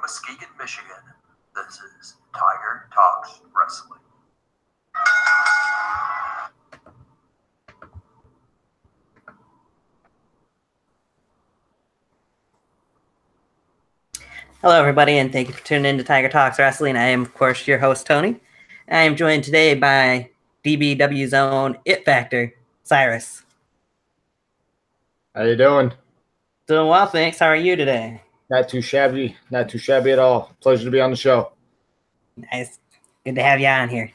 Muskegon, Michigan, this is Tiger Talks Wrestling. Hello, everybody, and thank you for tuning in to Tiger Talks Wrestling. I am, of course, your host, Tony. I am joined today by DBW's own It Factor Cyrus. How you doing? Doing well, thanks. How are you today? Not too shabby at all. Pleasure to be on the show. Nice. Good to have you on here.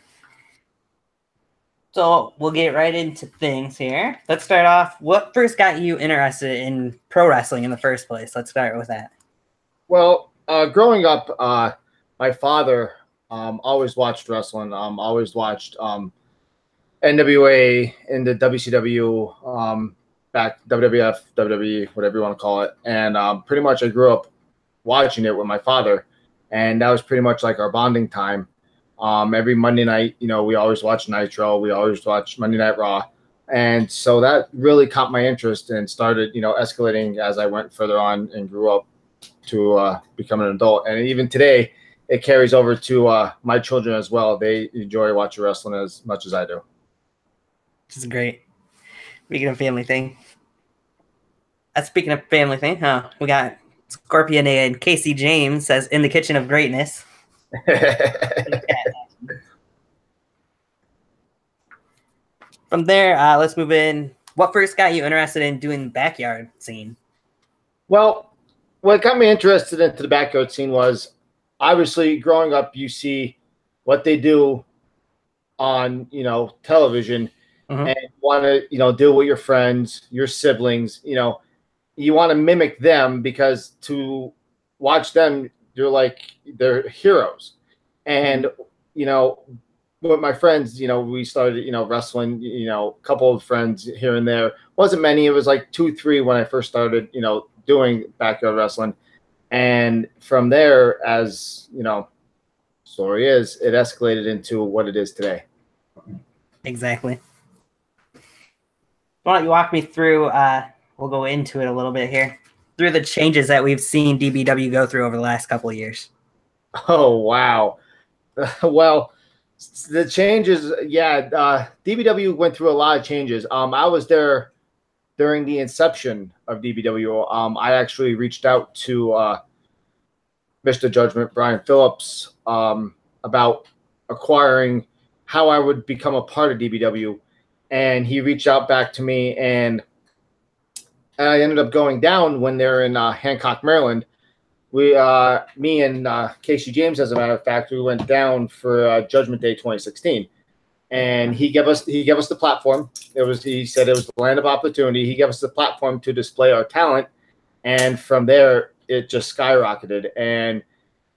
So we'll get right into things here. Let's start off. What first got you interested in pro wrestling in the first place? Let's start with that. Well, growing up, my father always watched wrestling. Always watched NWA and the WCW, back WWF, WWE, whatever you want to call it. And pretty much I grew up watching it with my father, and that was pretty much like our bonding time. Every Monday night, we always watch Nitro. We always watch Monday Night Raw. And so that really caught my interest and started, escalating as I went further on and grew up to become an adult. And even today, it carries over to my children as well. They enjoy watching wrestling as much as I do. This is great. Speaking of family thing. Speaking of family thing, we got Scorpion and Casey James says, in the kitchen of greatness. From there, let's move in. What first got you interested in doing the backyard scene? Well, what got me interested into the backyard scene was, obviously, growing up, you see what they do on, television, and want to, do it with your friends, your siblings. You want to mimic them, because to watch them, they're heroes. And, with my friends, we started, wrestling, a couple of friends here and there. Wasn't many. It was like 2, 3 when I first started, doing backyard wrestling. And from there, as, story is, it escalated into what it is today. Exactly. Why don't you walk me through, we'll go into it a little bit here, through the changes that we've seen DBW go through over the last couple of years. Oh, wow. Well, the changes, DBW went through a lot of changes. I was there during the inception of DBW. I actually reached out to Mr. Judgment, Brian Phillips, about acquiring how I would become a part of DBW. And he reached out back to me, and I ended up going down when they're in Hancock, Maryland. Me and Casey James, as a matter of fact, we went down for Judgment Day 2016, and he gave us the platform. He said it was the land of opportunity. He gave us the platform to display our talent, and from there it just skyrocketed. And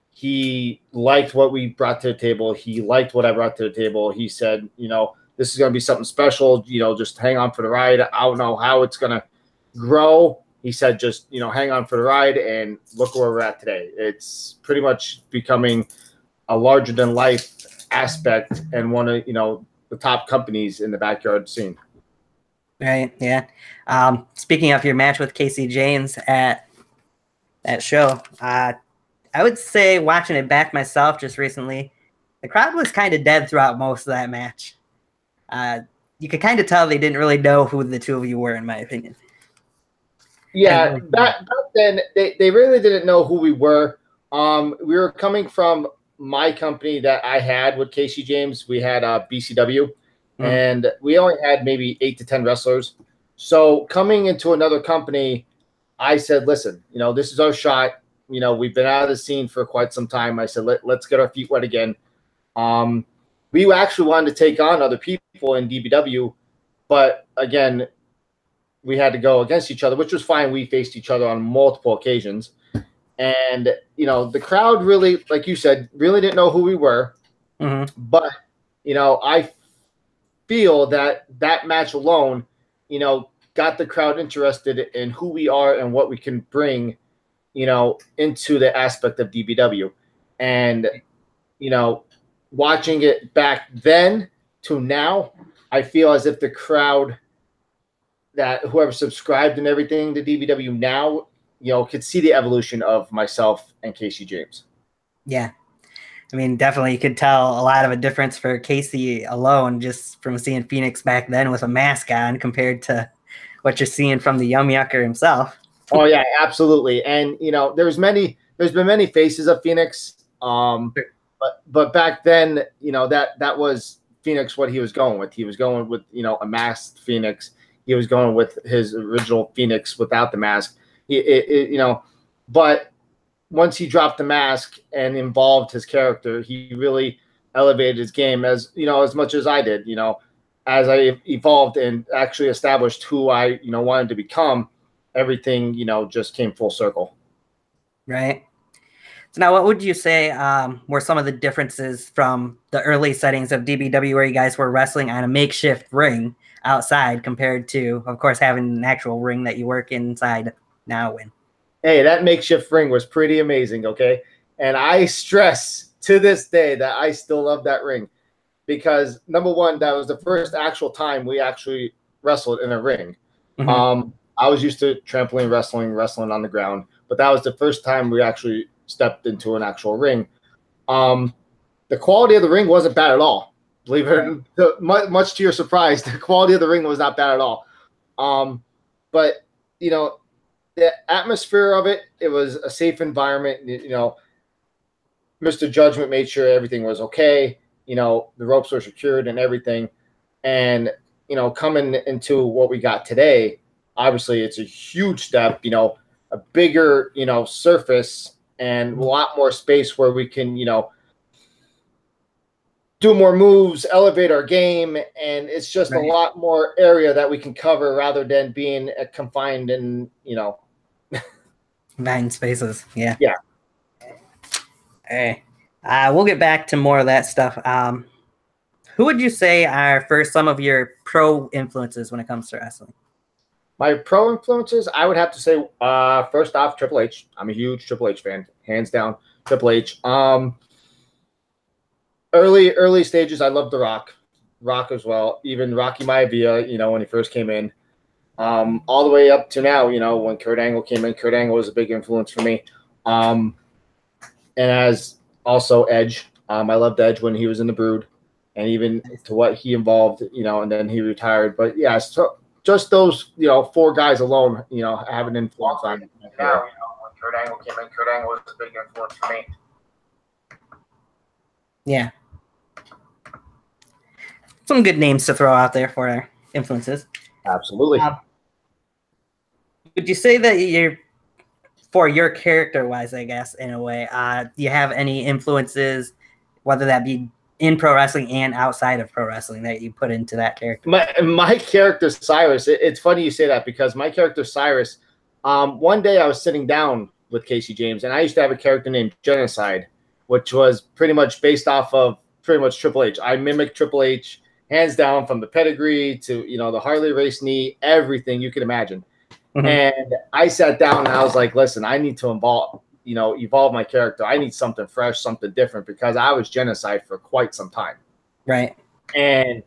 he liked what we brought to the table. He liked what I brought to the table. He said, this is going to be something special. Just hang on for the ride. I don't know how it's going to grow. He said, just, hang on for the ride, and look where we're at today. It's pretty much becoming a larger than life aspect, and one of, the top companies in the backyard scene. Right. Yeah. Speaking of your match with Casey James at that show, I would say, watching it back myself just recently, the crowd was kind of dead throughout most of that match. You could kind of tell they didn't really know who the two of you were, in my opinion. Yeah, back then, they really didn't know who we were. We were coming from my company that I had with Casey James. We had BCW, and we only had maybe 8 to 10 wrestlers. So coming into another company, I said, listen, this is our shot. We've been out of the scene for quite some time. I said, let's get our feet wet again. We actually wanted to take on other people in DBW, but again, we had to go against each other, which was fine. We faced each other on multiple occasions. And, the crowd really, like you said, really didn't know who we were. But, I feel that match alone, got the crowd interested in who we are and what we can bring, into the aspect of DBW. And, watching it back then to now, I feel as if the crowd, that whoever subscribed and everything to DBW now, could see the evolution of myself and Casey James. Yeah. I mean, definitely you could tell a lot of a difference for Casey alone just from seeing Phoenix back then with a mask on compared to what you're seeing from the Yum Yucker himself. Oh yeah, absolutely. And there's been many faces of Phoenix. But back then, that was Phoenix what he was going with. He was going with, a masked Phoenix. He was going with his original Phoenix without the mask. But once he dropped the mask and involved his character, he really elevated his game as much as I did. As I evolved and actually established who I wanted to become, everything just came full circle. Right. So now, what would you say were some of the differences from the early settings of DBW where you guys were wrestling on a makeshift ring outside compared to, of course, having an actual ring that you work inside now in? Hey, that makeshift ring was pretty amazing, okay? And I stress to this day that I still love that ring because, number one, that was the first actual time we actually wrestled in a ring. Mm-hmm. I was used to trampoline wrestling on the ground, but that was the first time we actually stepped into an actual ring. The quality of the ring wasn't bad at all. Believe it or not, much to your surprise, the quality of the ring was not bad at all. But the atmosphere of it, it was a safe environment. Mr. Judgment made sure everything was okay. The ropes were secured and everything. And coming into what we got today, obviously it's a huge step. A bigger surface and a lot more space where we can, do more moves, elevate our game, and it's just a lot more area that we can cover rather than being confined in, nine spaces. Yeah. Yeah. Hey, we'll get back to more of that stuff. Who would you say are some of your pro influences when it comes to wrestling? My pro influences, I would have to say, first off, Triple H. I'm a huge Triple H fan, hands down. Triple H. Early stages, I loved The Rock as well. Even Rocky Maivia, when he first came in. All the way up to now, when Kurt Angle came in. Kurt Angle was a big influence for me. And as also Edge, I loved Edge when he was in the Brood, and even to what he involved, and then he retired. But yeah, so just those, 4 guys alone, have an influence on me. Now, when Kurt Angle came in, Kurt Angle was a big influence for me. Yeah. Some good names to throw out there for our influences. Absolutely. Would you say that for your character-wise, I guess, in a way, do you have any influences, whether that be in pro wrestling and outside of pro wrestling, that you put into that character? My character, Cyrus, it's funny you say that because my character, Cyrus, one day I was sitting down with Casey James, and I used to have a character named Genocide, which was pretty much based off of pretty much Triple H. I mimicked Triple H, hands down, from the pedigree to, the Harley race knee, everything you can imagine. Mm-hmm. And I sat down and I was like, listen, I need to evolve my character. I need something fresh, something different, because I was Genocide for quite some time. Right. And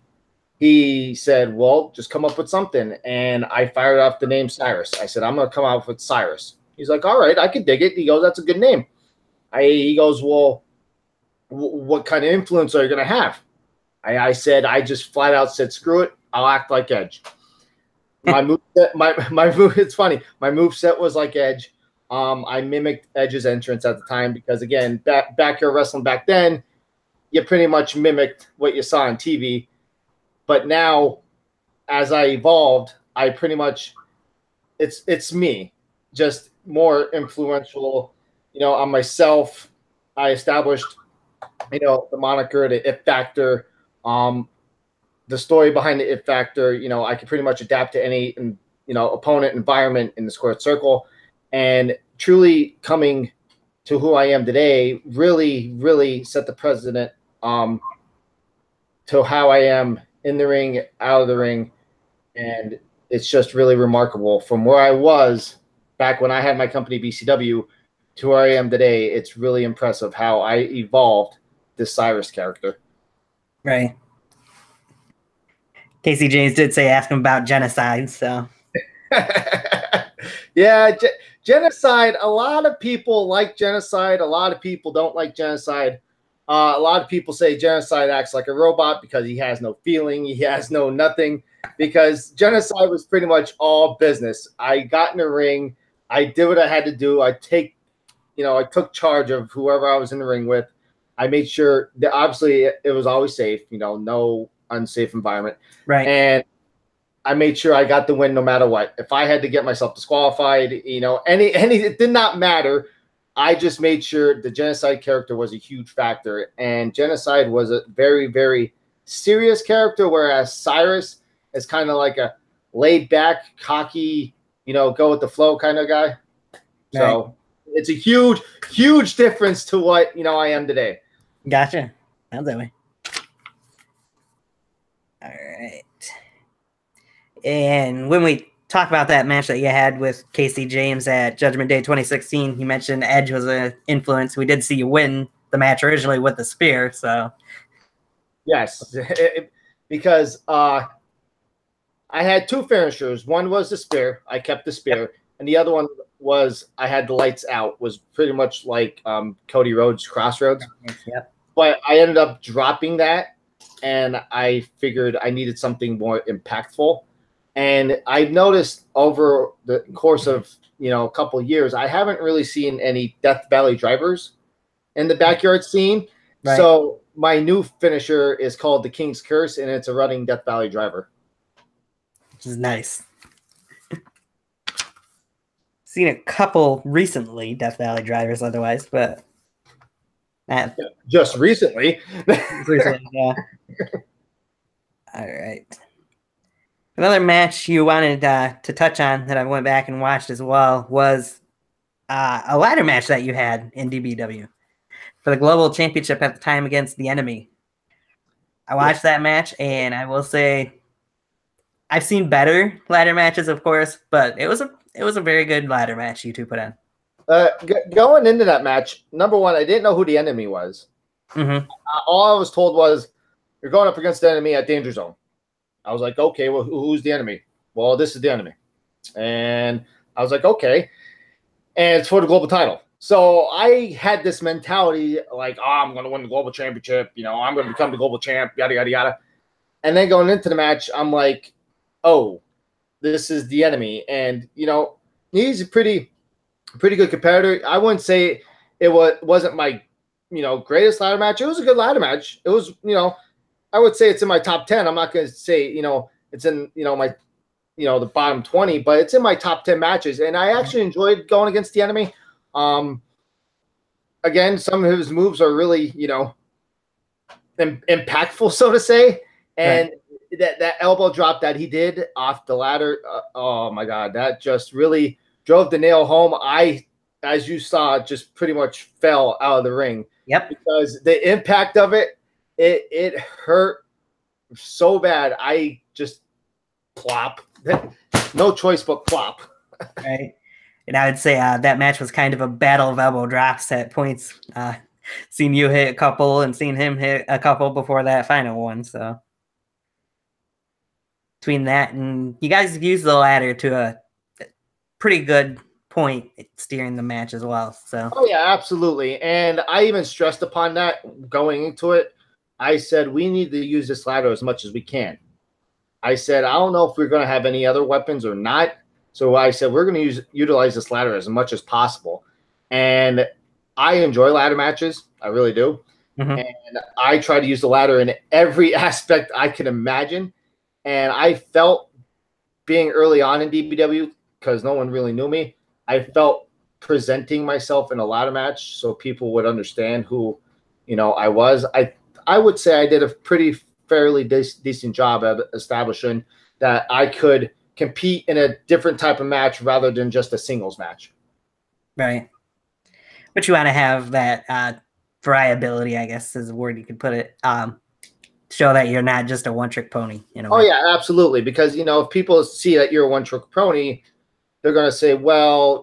he said, well, just come up with something. And I fired off the name Cyrus. I said, I'm going to come out with Cyrus. He's like, all right, I can dig it. He goes, that's a good name. He goes, well, what kind of influence are you going to have? I said, I just flat out said, screw it. I'll act like Edge. My move, it's funny. My move set was like Edge. I mimicked Edge's entrance at the time because, again, backyard wrestling back then, you pretty much mimicked what you saw on TV. But now, as I evolved, I pretty much, it's me, just more influential, on myself. I established, the moniker, the It Factor, the story behind the It Factor. I can pretty much adapt to any, opponent, environment in the squared circle. And truly coming to who I am today really, really set the precedent to how I am in the ring, out of the ring. And it's just really remarkable from where I was back when I had my company BCW to where I am today. It's really impressive how I evolved this Cyrus character. Right. Casey James did say ask him about Genocide, so. Yeah, Genocide, a lot of people like Genocide. A lot of people don't like Genocide. A lot of people say Genocide acts like a robot because he has no feeling. He has no nothing. Because Genocide was pretty much all business. I got in the ring. I did what I had to do. I took charge of whoever I was in the ring with. I made sure that obviously it was always safe, no unsafe environment. Right. And I made sure I got the win no matter what. If I had to get myself disqualified, it did not matter. I just made sure the Genocide character was a huge factor. And Genocide was a very, very serious character, whereas Cyrus is kind of like a laid back, cocky, go with the flow kind of guy. Right. So it's a huge, huge difference to what, I am today. Gotcha. Sounds that way. All right. And when we talk about that match that you had with Casey James at Judgment Day 2016, you mentioned Edge was an influence. We did see you win the match originally with the spear, so. Yes, because I had two finishers. One was the spear. I kept the spear. Yep. And the other one was I had the lights out. Was pretty much like Cody Rhodes' Crossroads. Yep. But I ended up dropping that, and I figured I needed something more impactful. And I've noticed over the course of a couple of years, I haven't really seen any Death Valley drivers in the backyard scene. Right. So my new finisher is called the King's Curse, and it's a running Death Valley driver. Which is nice. Seen a couple recently, Death Valley drivers otherwise, but just recently. Recently, yeah. All right. Another match you wanted to touch on that I went back and watched as well was a ladder match that you had in DBW for the Global Championship at the time against The Enemy. I watched that match, and I will say I've seen better ladder matches, of course, but it was a very good ladder match you two put on. Going into that match, number one, I didn't know who The Enemy was. Mm-hmm. All I was told was, you're going up against The Enemy at Danger Zone. I was like, okay, well, who's The Enemy? Well, this is The Enemy. And I was like, okay. And it's for the global title. So I had this mentality like, I'm going to win the global championship. I'm going to become the global champ, yada, yada, yada. And then going into the match, I'm like, oh, this is The Enemy. And, he's a pretty good competitor. I wouldn't say it wasn't my, greatest ladder match. It was a good ladder match. It was, I would say it's in my top 10. I'm not going to say, it's in, my, the bottom 20, but it's in my top 10 matches. And I actually enjoyed going against The Enemy. Again, some of his moves are really, impactful, so to say. And that elbow drop that he did off the ladder, oh my God, that just really drove the nail home. I, as you saw, just pretty much fell out of the ring. Yep. Because the impact of it, it hurt so bad. I just plop. No choice but plop. Right. And I would say that match was kind of a battle of elbow drops at points. Seen you hit a couple and seen him hit a couple before that final one. So between that and you guys used the ladder to a pretty good point steering the match as well. So oh yeah, absolutely. And I even stressed upon that going into it. I said we need to use this ladder as much as we can. I said I don't know if we're going to have any other weapons or not. So I said we're going to utilize this ladder as much as possible. And I enjoy ladder matches. I really do. Mm-hmm. And I try to use the ladder in every aspect I can imagine. And I felt being early on in DBW, because no one really knew me, I felt presenting myself in a ladder match so people would understand who, I was. I would say I did a pretty fairly decent job at establishing that I could compete in a different type of match rather than just a singles match. Right. But you want to have that variability, I guess is the word you could put it. Show that you're not just a one-trick pony. Oh, yeah, absolutely. Because, if people see that you're a one-trick pony, they're going to say, well,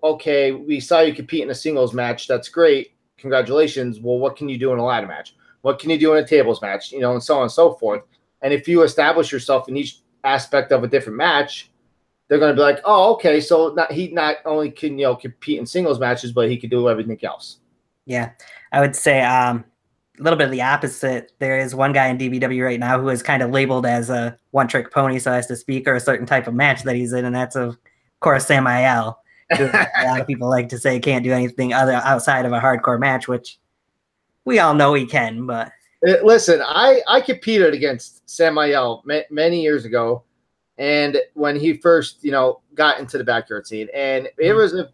okay, we saw you compete in a singles match. That's great. Congratulations. Well, what can you do in a ladder match? What can you do in a tables match? And so on and so forth. And if you establish yourself in each aspect of a different match, they're going to be like, oh, okay, so he not only can compete in singles matches, but he can do everything else. Yeah, I would say a little bit of the opposite. There is one guy in DBW right now who is kind of labeled as a one-trick pony, so as to speak, or a certain type of match that he's in, and that's of course Samael. A lot of people like to say can't do anything other outside of a hardcore match, which we all know he can. But listen, I competed against Samael many years ago, and when he first got into the backyard scene, and it was a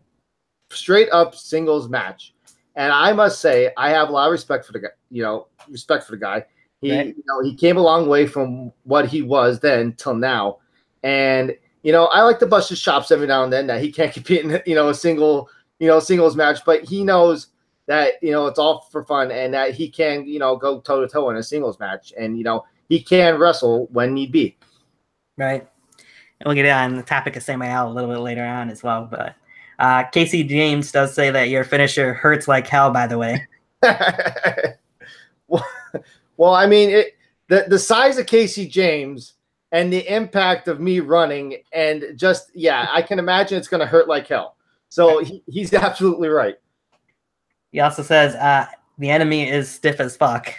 straight up singles match. And I must say, I have a lot of respect for the guy. He, right. He came a long way from what he was then till now. And, I like to bust his chops every now and then that he can't compete in, a singles match, but he knows that, it's all for fun and that he can, go toe to toe in a singles match. And, he can wrestle when need be. Right. And we'll get on the topic of Samael a little bit later on as well, but Casey James does say that your finisher hurts like hell, by the way. well, I mean, the size of Casey James and the impact of me running and just, I can imagine it's going to hurt like hell. So he's absolutely right. He also says the enemy is stiff as fuck.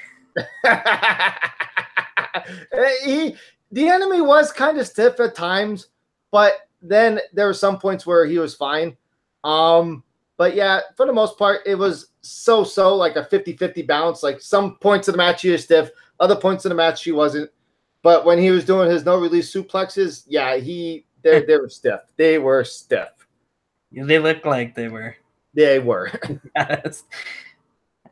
The enemy was kind of stiff at times, but then there were some points where he was fine. But yeah, for the most part, it was so like a 50-50 balance. Like some points of the match he was stiff, other points of the match he wasn't. But when he was doing his no-release suplexes, they were stiff. They were stiff. They looked like they were. They were. Yes.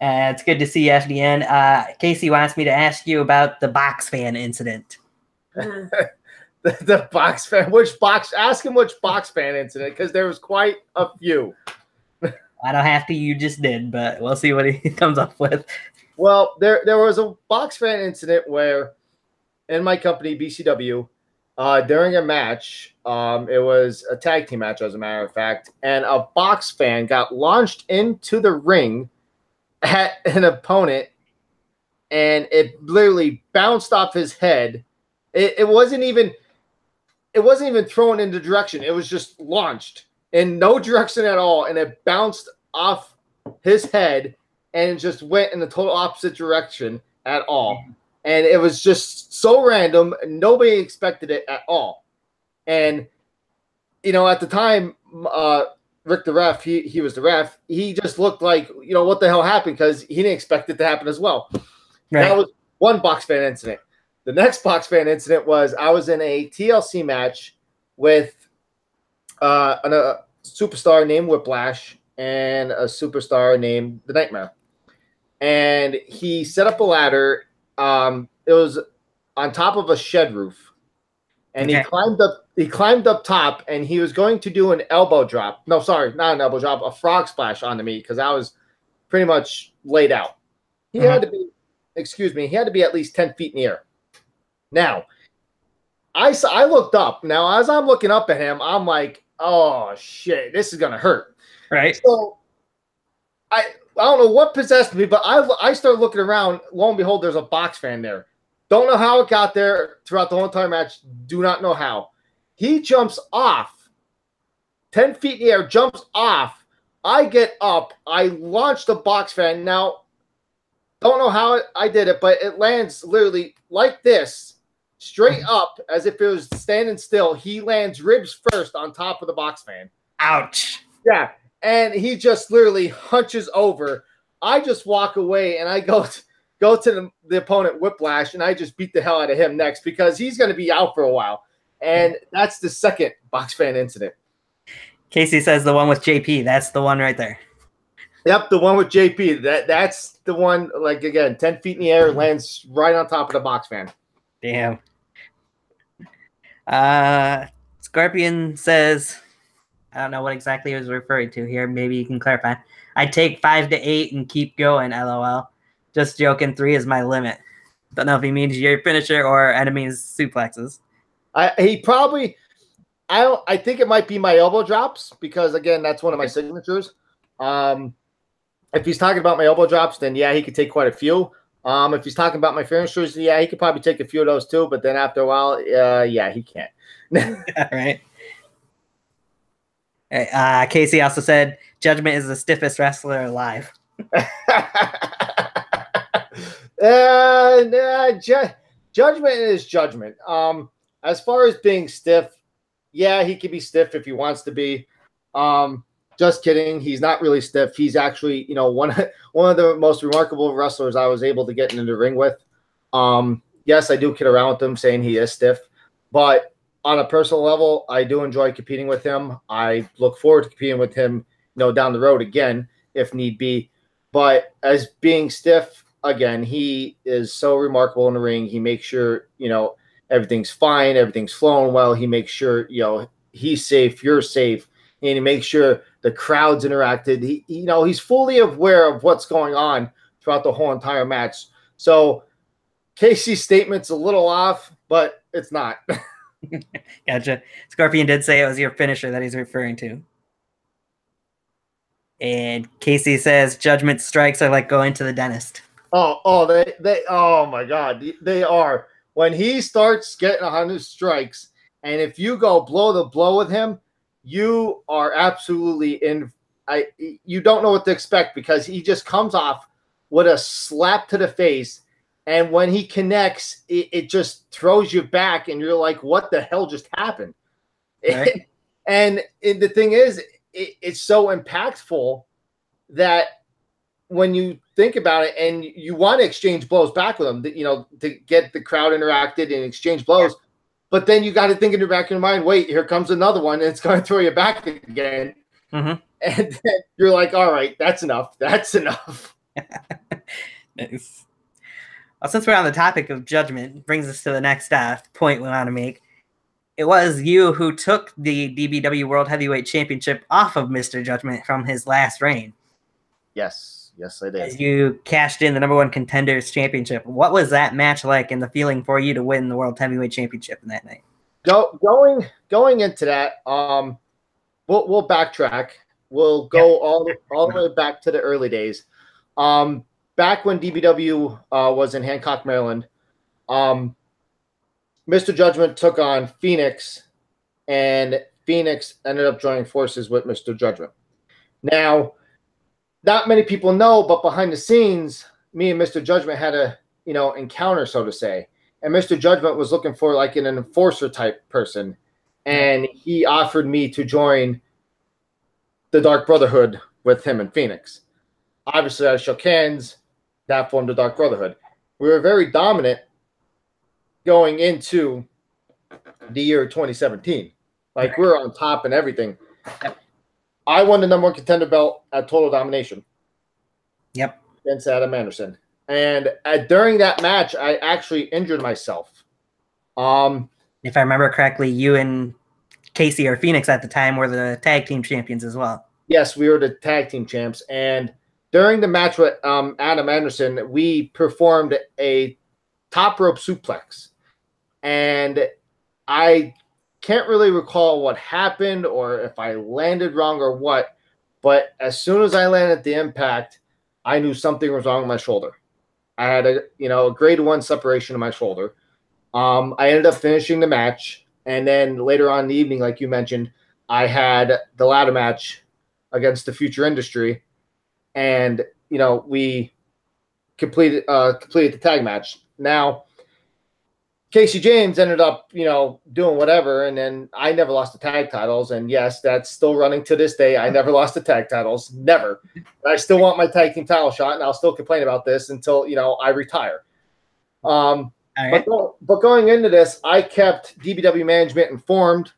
It's good to see you, FDN. Casey wants me to ask you about the box fan incident. The box fan. Ask him which box fan incident, because there was quite a few. I don't have to. You just did, but we'll see what he comes up with. Well, there was a box fan incident where, in my company BCW, during a match, it was a tag team match, as a matter of fact, and a box fan got launched into the ring at an opponent, and it literally bounced off his head. It wasn't even thrown into direction. It was just launched in no direction at all, and it bounced off his head and just went in the total opposite direction at all. And it was just so random. Nobody expected it at all. And, at the time, Rick the ref, he was the ref. He just looked like, what the hell happened, because he didn't expect it to happen as well. Right. That was one box fan incident. The next box fan incident was I was in a TLC match with a superstar named Whiplash and a superstar named The Nightmare. And he set up a ladder. It was on top of a shed roof. And he climbed up top, and he was going to do an elbow drop. No, sorry, not an elbow drop, a frog splash onto me, because I was pretty much laid out. He had to be at least 10 feet in the air. Now, I looked up. Now, as I'm looking up at him, I'm like, oh, shit, this is going to hurt. Right. So, I don't know what possessed me, but I started looking around. Lo and behold, there's a box fan there. Don't know how it got there throughout the whole entire match. Do not know how. He jumps off. 10 feet in the air, jumps off. I get up. I launch the box fan. Now, don't know how I did it, but it lands literally like this. Straight up, as if it was standing still. He lands ribs first on top of the box fan. Ouch. Yeah, and he just literally hunches over. I just walk away, and I go to the opponent, Whiplash, and I just beat the hell out of him next, because he's going to be out for a while. And that's the second box fan incident. Casey says the one with JP. That's the one right there. Yep, the one with JP. That's the one, like, again, 10 feet in the air, lands right on top of the box fan. Damn. Scorpion says, I don't know what exactly he was referring to here. Maybe you can clarify. I take 5 to 8 and keep going, LOL. Just joking, 3 is my limit. Don't know if he means your finisher or enemies' suplexes. I think it might be my elbow drops, because, again, that's one of my signatures. If he's talking about my elbow drops, then, yeah, he could take quite a few. If he's talking about my finishers, yeah, he could probably take a few of those too, but then after a while, yeah, he can't. Right. Casey also said Judgment is the stiffest wrestler alive. Judgment is Judgment. As far as being stiff, yeah, he can be stiff if he wants to be. Just kidding. He's not really stiff. He's actually, one of the most remarkable wrestlers I was able to get into the ring with. Yes, I do kid around with him saying he is stiff, but on a personal level, I do enjoy competing with him. I look forward to competing with him, down the road again if need be. But as being stiff, again, he is so remarkable in the ring. He makes sure, everything's fine, everything's flowing well. He makes sure, he's safe, you're safe, and he makes sure the crowd's interacted. He's fully aware of what's going on throughout the whole entire match. So Casey's statement's a little off, but it's not. Gotcha. Scorpion did say it was your finisher that he's referring to. And Casey says Judgment strikes are like going to the dentist. They oh my God, they are. When he starts getting 100 strikes, and if you go blow the blow with him, you are absolutely you don't know what to expect, because he just comes off with a slap to the face, and when he connects, it just throws you back, and you're like, what the hell just happened? Right. And the thing is, it's so impactful that when you think about it and you want to exchange blows back with him, to get the crowd interacted and exchange blows, but then you got to think in the back of your mind, wait, here comes another one, and it's going to throw you back again. And then you're like, all right, that's enough. That's enough. Nice. Well, since we're on the topic of Judgment, brings us to the next point we want to make. It was you who took the DBW World Heavyweight Championship off of Mr. Judgment from his last reign. Yes, I did. You cashed in the #1 Contenders Championship. What was that match like, and the feeling for you to win the World Heavyweight Championship in that night? Going into that, we'll backtrack. We'll go all the way back to the early days. Back when DBW was in Hancock, Maryland, Mr. Judgment took on Phoenix, and Phoenix ended up joining forces with Mr. Judgment. Now, not many people know, but behind the scenes, me and Mr. Judgment had a encounter, so to say. And Mr. Judgment was looking for like an enforcer type person, and he offered me to join the Dark Brotherhood with him and Phoenix. Obviously, I shook hands. That formed the Dark Brotherhood. We were very dominant going into the year 2017. Like, we were on top and everything. I won the #1 contender belt at Total Domination. Yep. Against Adam Anderson. And during that match, I actually injured myself. If I remember correctly, you and Casey or Phoenix at the time were the tag team champions as well. Yes, we were the tag team champs. And during the match with Adam Anderson, we performed a top rope suplex. And I can't really recall what happened or if I landed wrong or what, but as soon as I landed the impact, I knew something was wrong with my shoulder. I had a grade 1 separation in my shoulder. I ended up finishing the match, and then later on in the evening, like you mentioned, I had the ladder match against the Future Industry, and we completed the tag match. Now, Casey James ended up, doing whatever, and then I never lost the tag titles. And yes, that's still running to this day. I never lost the tag titles, never. I still want my tag team title shot, and I'll still complain about this until I retire. Right. But going into this, I kept DBW management informed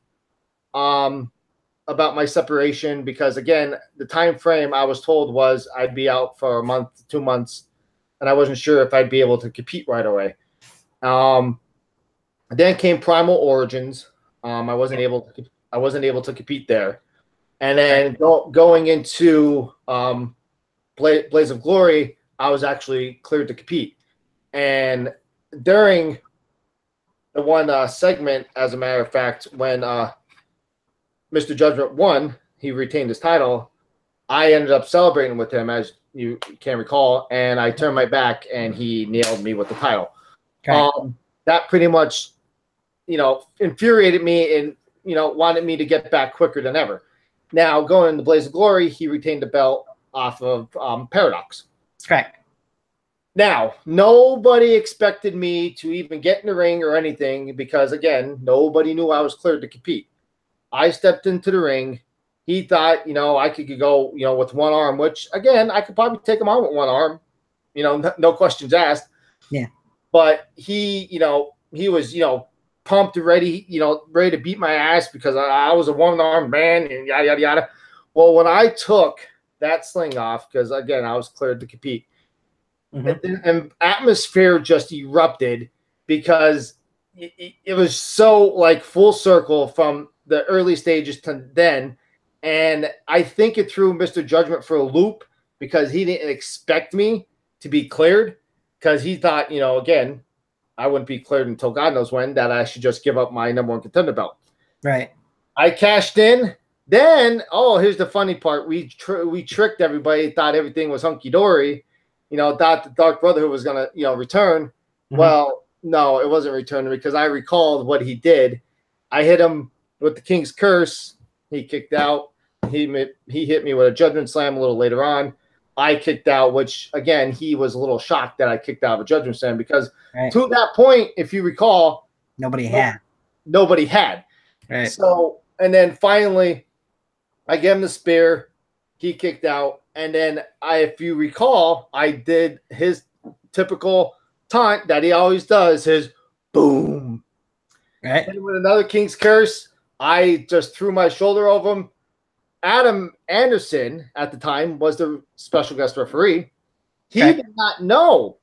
about my separation, because again, the time frame I was told was I'd be out for a month, 2 months, and I wasn't sure if I'd be able to compete right away. Then came Primal Origins. I wasn't able to compete there, and then going into Blaze of Glory, I was actually cleared to compete. And during the one segment, as a matter of fact, when Mr. Judgment won, he retained his title. I ended up celebrating with him, as you can recall, and I turned my back, and he nailed me with the title. Okay. That pretty much, infuriated me and, wanted me to get back quicker than ever. Now, going into Blaze of Glory, he retained the belt off of Paradox. Correct. Now, nobody expected me to even get in the ring or anything because, again, nobody knew I was cleared to compete. I stepped into the ring. He thought, I could go, with one arm, which, again, I could probably take him on with one arm, no questions asked. Yeah. But he was, pumped and ready, ready to beat my ass because I was a one-armed man and yada, yada, yada. Well, when I took that sling off, because, again, I was cleared to compete, and atmosphere just erupted because it was so, like, full circle from the early stages to then. And I think it threw Mr. Judgment for a loop because he didn't expect me to be cleared because he thought, again, I wouldn't be cleared until God knows when, that I should just give up my number one contender belt. Right. I cashed in. Then, here's the funny part. We tricked everybody, thought everything was hunky-dory, thought the Dark Brotherhood was going to, return. Mm-hmm. Well, no, it wasn't returning because I recalled what he did. I hit him with the King's Curse. He kicked out. He hit me with a Judgment Slam a little later on. I kicked out, which, again, he was a little shocked that I kicked out of a Judgment Slam because to that point, if you recall, nobody had. Right. So, and then finally, I gave him the spear. He kicked out. And then if you recall, I did his typical taunt that he always does, his boom. Right. And with another King's Curse, I just threw my shoulder over him. Adam Anderson at the time was the special guest referee. He did not know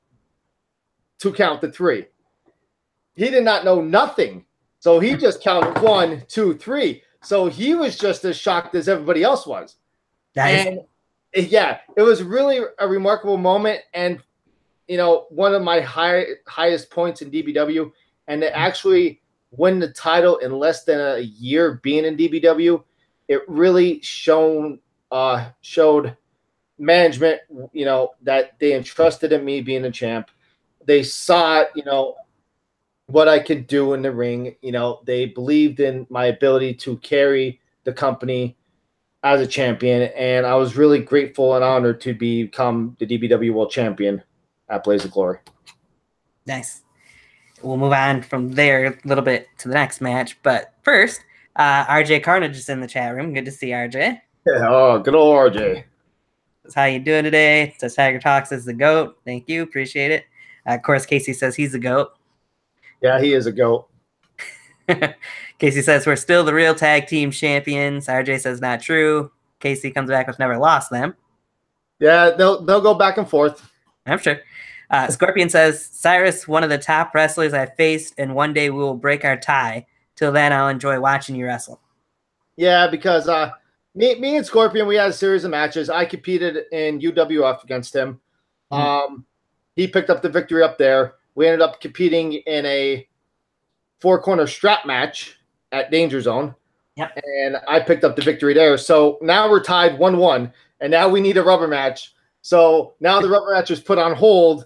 to count to 3. He did not know nothing. So he just counted 1, 2, 3. So he was just as shocked as everybody else was. It was really a remarkable moment. And, one of my highest points in DBW. And to actually win the title in less than a year being in DBW, it really showed management, that they entrusted in me being a champ. They saw, what I could do in the ring. They believed in my ability to carry the company as a champion. And I was really grateful and honored to become the DBW World Champion at Blaze of Glory. Nice. We'll move on from there a little bit to the next match. But first, RJ Carnage is in the chat room. Good to see RJ. Yeah, good old RJ. How you doing today? Says Tiger Talks is the GOAT. Thank you. Appreciate it. Of course, Casey says he's the GOAT. Yeah, he is a GOAT. Casey says we're still the real tag team champions. RJ says not true. Casey comes back with never lost them. Yeah, they'll go back and forth. I'm sure. Scorpion says, Cyrus, one of the top wrestlers I faced, and one day we will break our tie. Till then, I'll enjoy watching you wrestle. Yeah, because me and Scorpion, we had a series of matches. I competed in UWF against him. He picked up the victory up there. We ended up competing in a 4-corner strap match at Danger Zone. Yep. And I picked up the victory there. So now we're tied 1-1, and now we need a rubber match. So now the rubber match is put on hold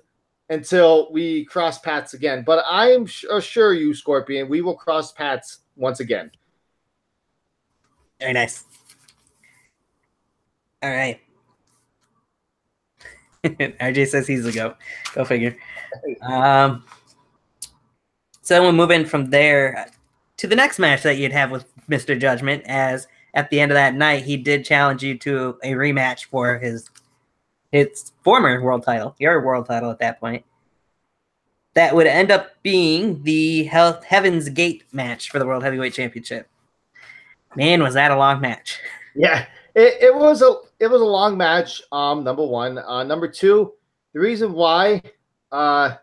until we cross paths again. But I'm assure you, Scorpion, we will cross paths once again. Very nice. All right. RJ says he's the GOAT. Go figure. So we'll move in from there to the next match that you'd have with Mr. Judgment, as at the end of that night, he did challenge you to a rematch for his former world title, your world title at that point. That would end up being the Heaven's Gate match for the World Heavyweight Championship. Man, was that a long match. Yeah, it was a long match, number one. Number two, the reason why I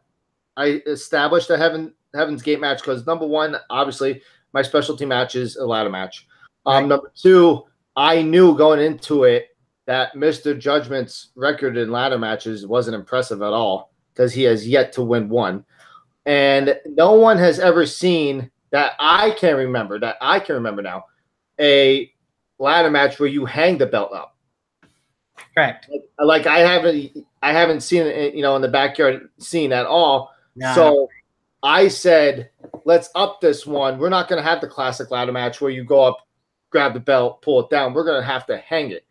established a Heaven's Gate match, because number one, obviously, my specialty match is a ladder match. Right. Number two, I knew going into it that Mr. Judgment's record in ladder matches wasn't impressive at all, because he has yet to win one. And no one has ever seen that I can remember now, a ladder match where you hang the belt up. Correct. Like I haven't seen it, in the backyard scene at all. No. So I said, let's up this one. We're not going to have the classic ladder match where you go up grab the belt, pull it down. We're going to have to hang it.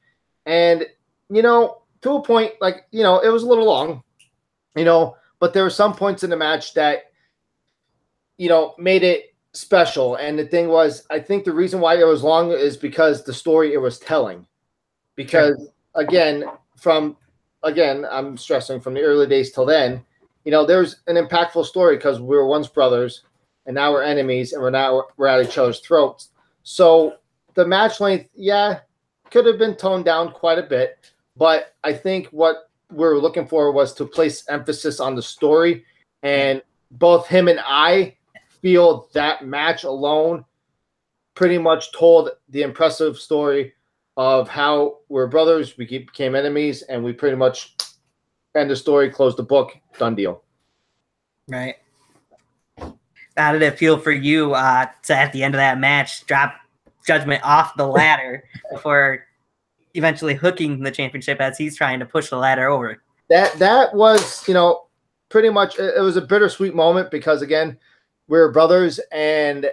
And, you know, to a point, like, you know, it was a little long, you know, but there were some points in the match that, you know, made it special. And the thing was, I think the reason why it was long is because the story it was telling. Because, again, I'm stressing from the early days till then, you know, there's an impactful story because we were once brothers and now we're enemies and we're at each other's throats. So the match length, yeah, could have been toned down quite a bit, but I think what we were looking for was to place emphasis on the story, and both him and I feel that match alone pretty much told the impressive story of how we're brothers, we became enemies, and we pretty much end the story, close the book, done deal. Right. How did it feel for you to, at the end of that match, drop Judgment off the ladder before eventually hooking the championship as he's trying to push the ladder over? That was, you know, pretty much, it was a bittersweet moment because, again, we're brothers, and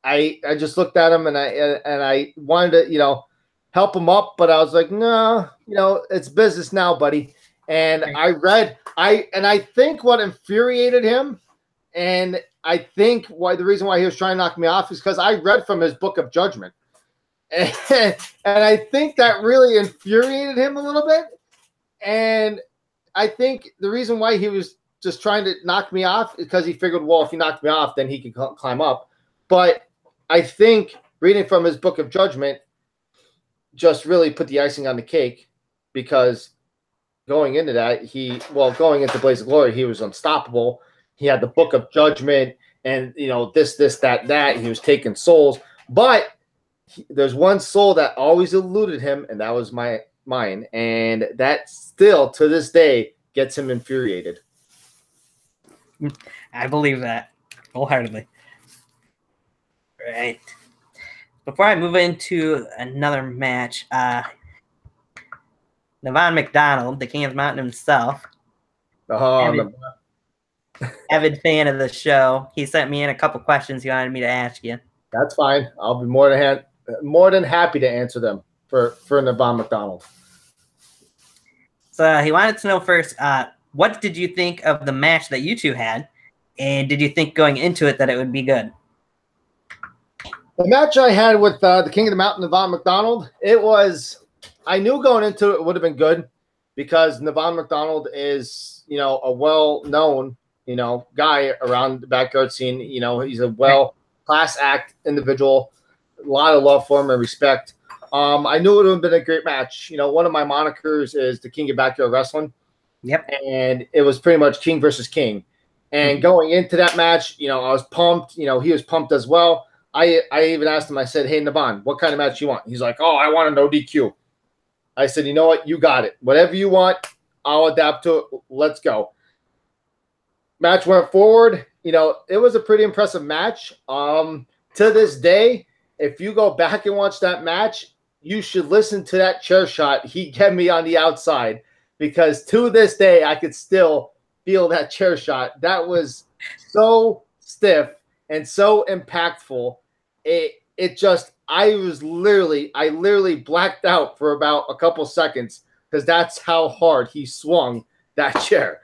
I just looked at him and I wanted to, you know, help him up, but I was like, no, you know, it's business now, buddy. And I think what infuriated him, and I think the reason why he was trying to knock me off is because I read from his book of judgment. And I think that really infuriated him a little bit. And I think the reason why he was just trying to knock me off is because he figured, well, if he knocked me off, then he could climb up. But I think reading from his book of judgment just really put the icing on the cake, because going into that, going into Blaze of Glory, he was unstoppable. He had the book of judgment and, you know, this, that. He was taking souls. But there's one soul that always eluded him, and that was mine. And that still, to this day, gets him infuriated. I believe that wholeheartedly. Right. Before I move into another match, Nevon McDonald, the King of the Mountain himself, avid fan of the show, he sent me in a couple questions he wanted me to ask you. That's fine. I'll be more than happy to answer them for Nevon McDonald. So he wanted to know first, what did you think of the match that you two had, and did you think going into it that it would be good? The match I had with the King of the Mountain, Nevon McDonald, I knew going into it would have been good, because Nevon McDonald is, you know, a well-known, you know, guy around the backyard scene. You know, he's a class act individual, a lot of love for him and respect. I knew it would have been a great match. You know, one of my monikers is the King of Backyard Wrestling. Yep. And it was pretty much King versus King. And going into that match, you know, I was pumped. You know, he was pumped as well. I even asked him, I said, hey, Nevon, what kind of match you want? He's like, oh, I want a no DQ. I said, you know what? You got it. Whatever you want, I'll adapt to it. Let's go. Match went forward. You know, it was a pretty impressive match. To this day, if you go back and watch that match, you should listen to that chair shot he gave me on the outside, because to this day, I could still feel that chair shot. That was so stiff and so impactful. I literally blacked out for about a couple seconds, because that's how hard he swung that chair.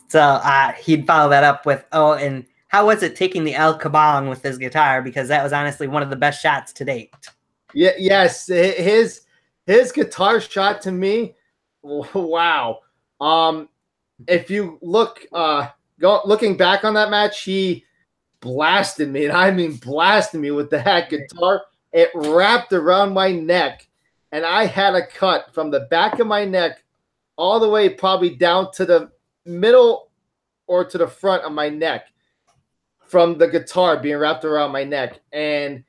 So he'd follow that up with, and how was it taking the El Kabong with his guitar? Because that was honestly one of the best shots to date. Yeah, yes, his guitar shot to me, wow. If you looking back on that match, he blasted me, and I mean blasted me with that guitar. It wrapped around my neck, and I had a cut from the back of my neck all the way probably down to the middle or to the front of my neck from the guitar being wrapped around my neck. And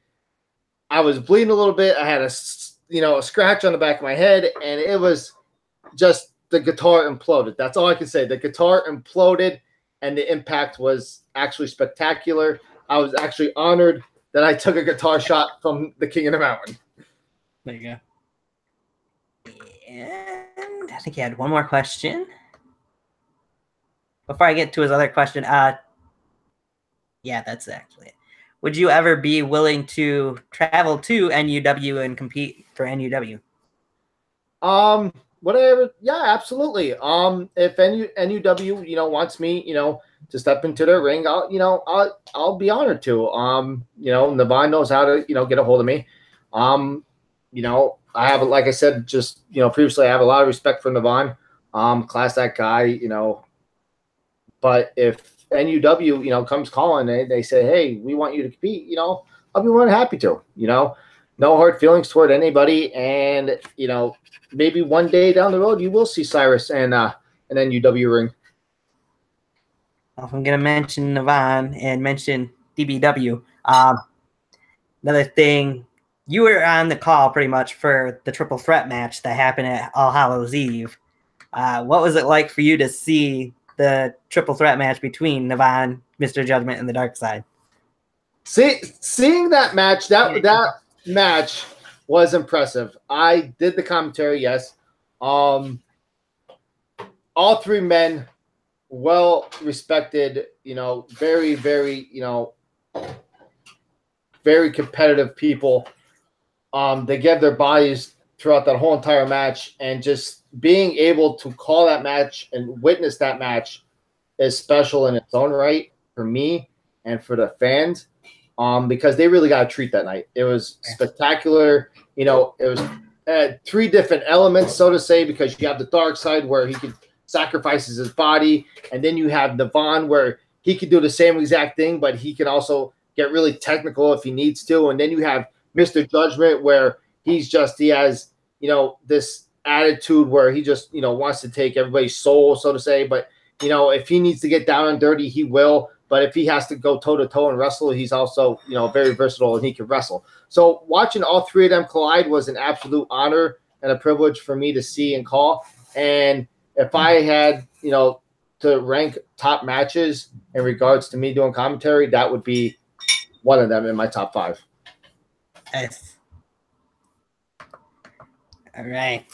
I was bleeding a little bit. I had a scratch on the back of my head, and it was just the guitar imploded. That's all I can say. The guitar imploded, and the impact was actually spectacular. I was actually honored that I took a guitar shot from the King of the Mountain. There you go. And I think he had one more question. Before I get to his other question, yeah, that's actually it. would you ever be willing to travel to NUW and compete for NUW? Whatever. Yeah, absolutely. If NUW, wants me, to step into their ring, I'll be honored to. Navon knows how to, get a hold of me. I have, like I said, just, previously, I have a lot of respect for Navon. Class act guy, but if NUW, comes calling, they say, hey, we want you to compete, I'll be more than happy to, no hard feelings toward anybody. And, maybe one day down the road, you will see Cyrus and an NUW ring. Well, I'm going to mention Navon and mention DBW. Another thing, you were on the call pretty much for the triple threat match that happened at All Hallows Eve. What was it like for you to see the triple threat match between Navon, Mr. Judgment, and the Dark Side? Seeing that match, that match was impressive. I did the commentary, yes. All three men, well respected, very, very, very competitive people. They gave their bodies throughout that whole entire match, and just being able to call that match and witness that match is special in its own right for me and for the fans, because they really got a treat that night. It was spectacular. It was three different elements, so to say, because you have the Dark Side where he could sacrifices his body, and then you have Navon where he could do the same exact thing, but he can also get really technical if he needs to. And then you have Mr. Judgment where he has, this attitude where he just, wants to take everybody's soul, so to say. But, if he needs to get down and dirty, he will. But if he has to go toe-to-toe and wrestle, he's also, very versatile and he can wrestle. So watching all three of them collide was an absolute honor and a privilege for me to see and call. And if I had, to rank top matches in regards to me doing commentary, that would be one of them in my top 5. Nice. All right.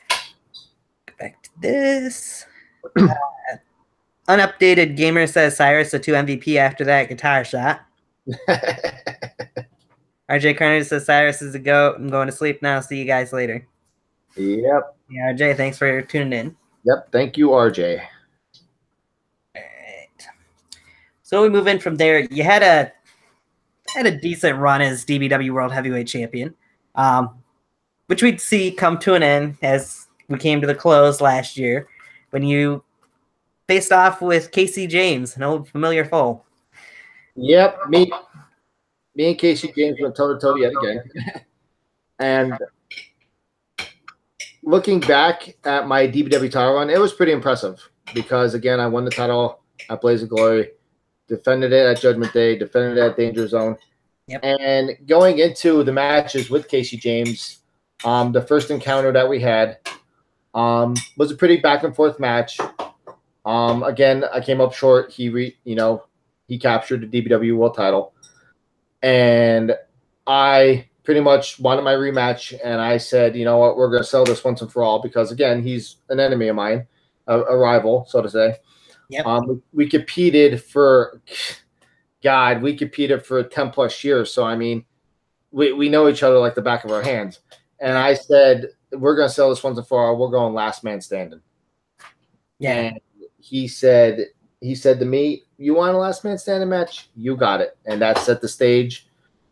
Go back to this. Unupdated Gamer says Cyrus a 2 MVP after that guitar shot. RJ Carnage says Cyrus is a goat. I'm going to sleep now. See you guys later. Yep. Yeah, RJ, thanks for tuning in. Yep. Thank you, RJ. All right. So we move in from there. You had a decent run as DBW World Heavyweight Champion, which we'd see come to an end as we came to the close last year when you faced off with Casey James, an old familiar foe. Yep, me and Casey James went toe-to-toe yet again. And looking back at my DBW title run, it was pretty impressive because, again, I won the title at Blaze of Glory, defended it at Judgment Day, defended it at Danger Zone. Yep. And going into the matches with Casey James, the first encounter that we had was a pretty back-and-forth match. Again, I came up short. He captured the DBW World title. And I pretty much wanted my rematch, and I said, you know what, we're going to settle this once and for all because, again, he's an enemy of mine, a rival, so to say. Yep. We competed for 10-plus years. So, I mean, we know each other like the back of our hands. And I said, we're going to settle this once and for all. We're going last man standing. Yeah. And he said to me, you want a last man standing match? You got it. And that set the stage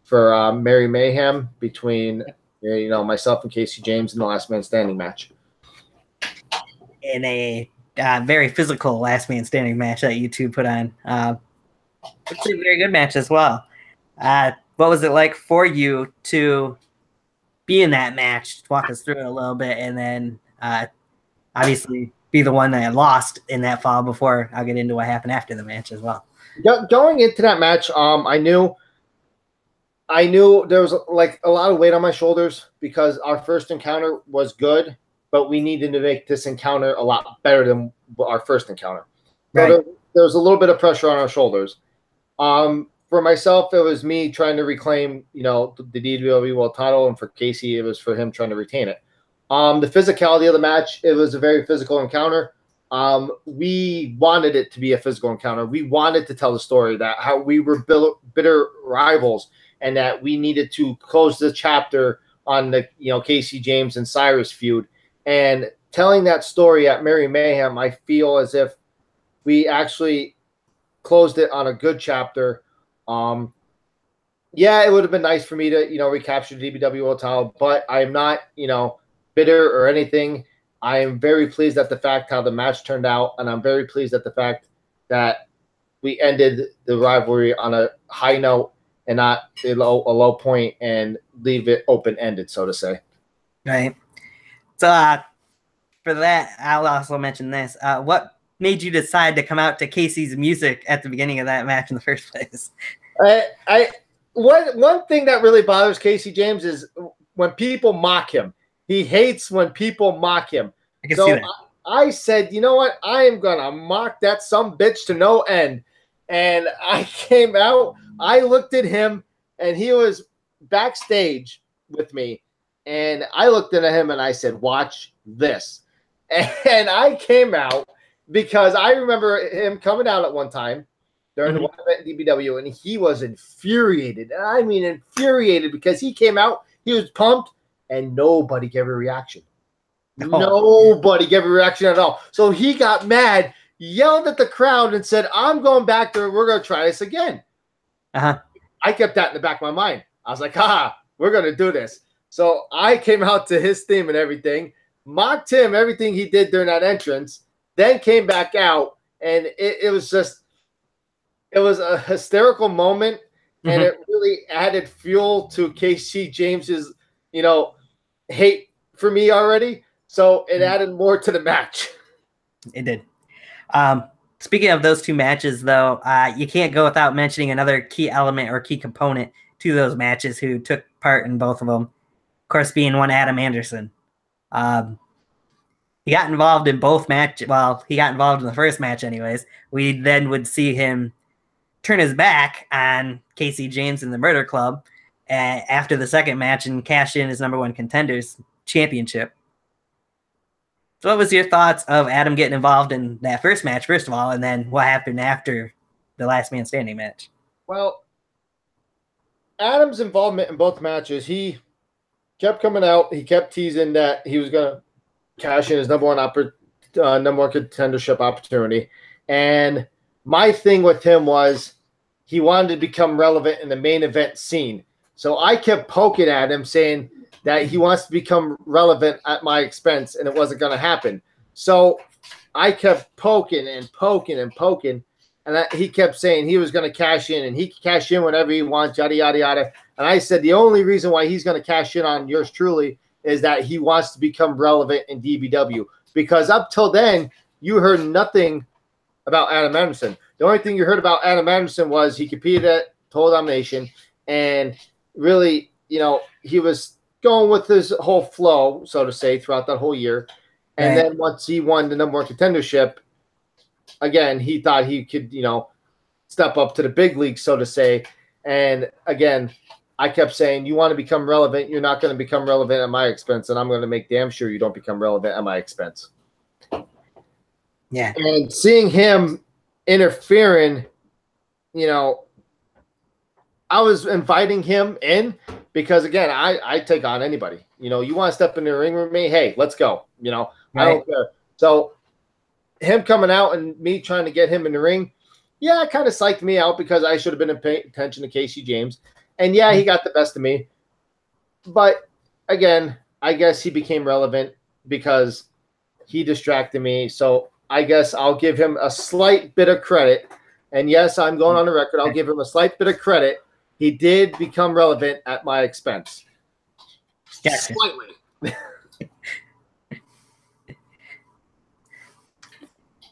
for Merry Mayhem between myself and Casey James in the last man standing match. In a very physical last man standing match that you two put on. It's a very good match as well. What was it like for you to be in that match? Walk us through it a little bit, and then obviously be the one that lost in that fall before I'll get into what happened after the match as well. Going into that match, I knew there was like a lot of weight on my shoulders because our first encounter was good, but we needed to make this encounter a lot better than our first encounter. Right. So there was a little bit of pressure on our shoulders. For myself, it was me trying to reclaim, the DBW World title, and for Casey, it was for him trying to retain it. The physicality of the match, it was a very physical encounter. we wanted it to be a physical encounter. We wanted to tell the story that how we were bitter rivals and that we needed to close the chapter on the Casey James and Cyrus feud. And telling that story at Merry Mayhem, I feel as if we actually closed it on a good chapter. Yeah, it would have been nice for me to recapture the DBW World title, but I'm not bitter or anything. I am very pleased at the fact how the match turned out, and I'm very pleased at the fact that we ended the rivalry on a high note and not a low point and leave it open-ended, so to say. Right. So for that, I'll also mention this. What made you decide to come out to Casey's music at the beginning of that match in the first place? One thing that really bothers Casey James is when people mock him. He hates when people mock him. I can see that. I said, you know what? I am going to mock that sumbitch to no end. And I came out. I looked at him, and he was backstage with me. And I looked at him, and I said, watch this. And I came out because I remember him coming out at one time during the one event in DBW, and he was infuriated. And I mean infuriated because he came out, he was pumped, and nobody gave a reaction. Nobody gave a reaction at all. So he got mad, yelled at the crowd, and said, I'm going back there. We're going to try this again. I kept that in the back of my mind. I was like, we're going to do this. So I came out to his theme and everything, mocked him, everything he did during that entrance, then came back out, and it was a hysterical moment, and it really added fuel to Casey James's, hate for me already. So it added more to the match. It did. Speaking of those two matches, though, you can't go without mentioning another key element or key component to those matches who took part in both of them. Of course, being one Adam Anderson. He got involved in both matches. Well, he got involved in the first match anyways. We then would see him turn his back on Casey James and the Murder Club after the second match and cash in his #1 Contenders championship. So what was your thoughts of Adam getting involved in that first match, first of all, and then what happened after the last man standing match? Well, Adam's involvement in both matches, he kept coming out. He kept teasing that he was going to cash in his #1 contendership opportunity. And my thing with him was he wanted to become relevant in the main event scene. So I kept poking at him saying that he wants to become relevant at my expense, and it wasn't going to happen. So I kept poking and poking and poking, and he kept saying he was going to cash in, and he can cash in whenever he wants, yada, yada, yada. And I said the only reason why he's going to cash in on yours truly is that he wants to become relevant in DBW. Because up till then, you heard nothing about Adam Anderson. The only thing you heard about Adam Anderson was he competed at Total Domination, and really, he was going with his whole flow, so to say, throughout that whole year. And then once he won the #1 contendership, again, he thought he could, step up to the big league, so to say. And again, I kept saying, you want to become relevant, you're not going to become relevant at my expense, and I'm going to make damn sure you don't become relevant at my expense. Yeah. And seeing him interfering, I was inviting him in because, again, I take on anybody. You want to step in the ring with me? Hey, let's go. I don't care. So him coming out and me trying to get him in the ring, yeah, it kind of psyched me out because I should have been paying attention to Casey James. And, yeah, he got the best of me. But, again, I guess he became relevant because he distracted me. So I guess I'll give him a slight bit of credit. And, yes, I'm going on the record. I'll give him a slight bit of credit. He did become relevant at my expense. Gotcha. Slightly.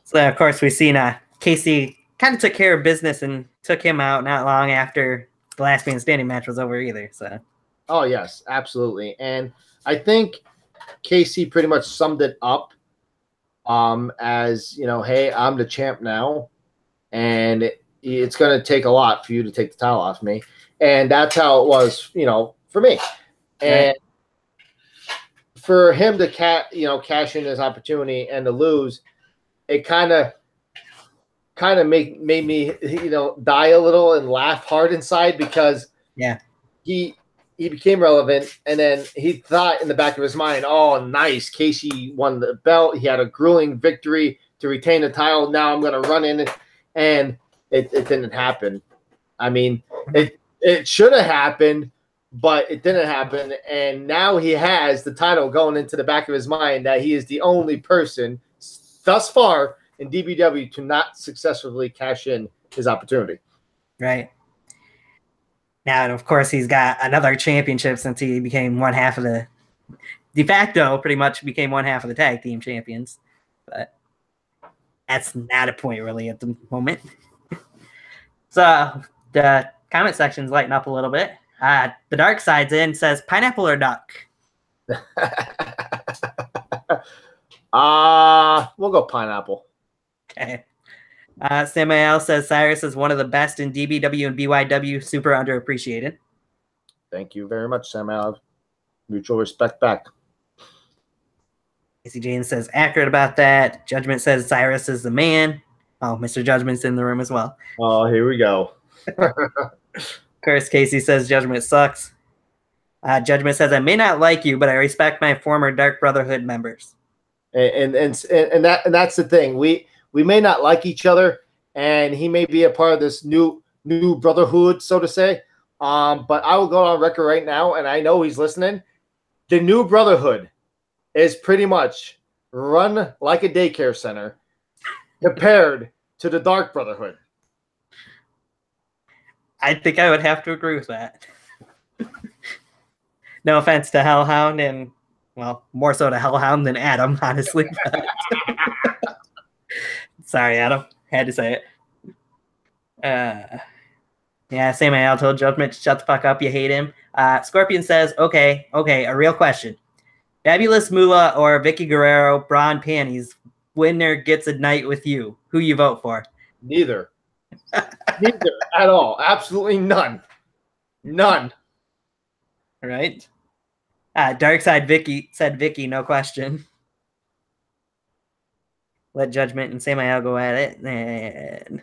So, of course, we've seen Casey kind of took care of business and took him out not long after the last man standing match was over either. So, oh, yes, absolutely. And I think Casey pretty much summed it up as, hey, I'm the champ now, and it's going to take a lot for you to take the title off me. And that's how it was, for me. And for him to cash in his opportunity and to lose, it kind of made me die a little and laugh hard inside because he became relevant, and then he thought in the back of his mind, oh, nice, Casey won the belt. He had a grueling victory to retain the title. Now I'm going to run in, and it didn't happen. I mean, it should have happened, but it didn't happen, and now he has the title going into the back of his mind that he is the only person thus far in DBW to not successfully cash in his opportunity. Right. Now, of course, he's got another championship since he became one half of the de facto, pretty much became one half of the tag team champions. But that's not a point really at the moment. So the comment section's lighting up a little bit. The Dark Side's in, says pineapple or duck? We'll go pineapple. Okay. Samael says Cyrus is one of the best in DBW and BYW, super underappreciated. Thank you very much, Samael. Mutual respect back. Casey Jane says accurate about that. Judgment says Cyrus is the man. Oh, Mr. Judgment's in the room as well. Oh, here we go. Curse Casey says Judgment sucks. Judgment says I may not like you, but I respect my former Dark Brotherhood members. And that's the thing. We may not like each other, and he may be a part of this new brotherhood, so to say. But I will go on record right now, and I know he's listening. The new brotherhood is pretty much run like a daycare center compared to the Dark Brotherhood. I think I would have to agree with that. No offense to Hellhound, and, well, more so to Hellhound than Adam, honestly. Sorry, Adam. Had to say it. Yeah, Samael told Judgment to shut the fuck up. You hate him. Scorpion says, okay, a real question. Fabulous Moolah or Vicky Guerrero, Braun Panties, winner gets a night with you. Who you vote for? Neither. Neither at all. Absolutely none. None. Right? Dark Side Vicky said Vicky, no question. Let Judgment and Samael go at it. And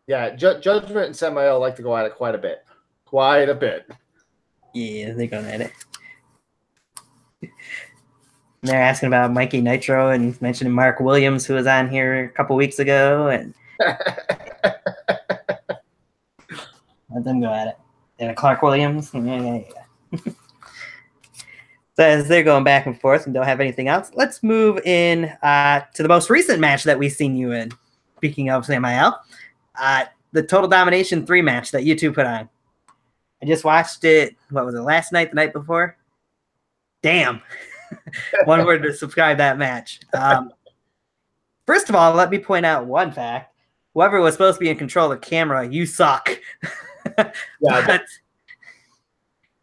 yeah, Judgment and Samael like to go at it quite a bit. Quite a bit. Yeah, they're going at it. They're asking about Mikey Nitro and mentioning Mark Williams, who was on here a couple weeks ago, and let them go at it. And Clark Williams. Yeah. So as they're going back and forth and don't have anything else, let's move in to the most recent match that we've seen you in. Speaking of Samael, the Total Domination 3 match that you two put on. I just watched it, what was it, last night, the night before? Damn. One word to subscribe that match. First of all, let me point out one fact. Whoever was supposed to be in control of the camera, you suck. Yeah,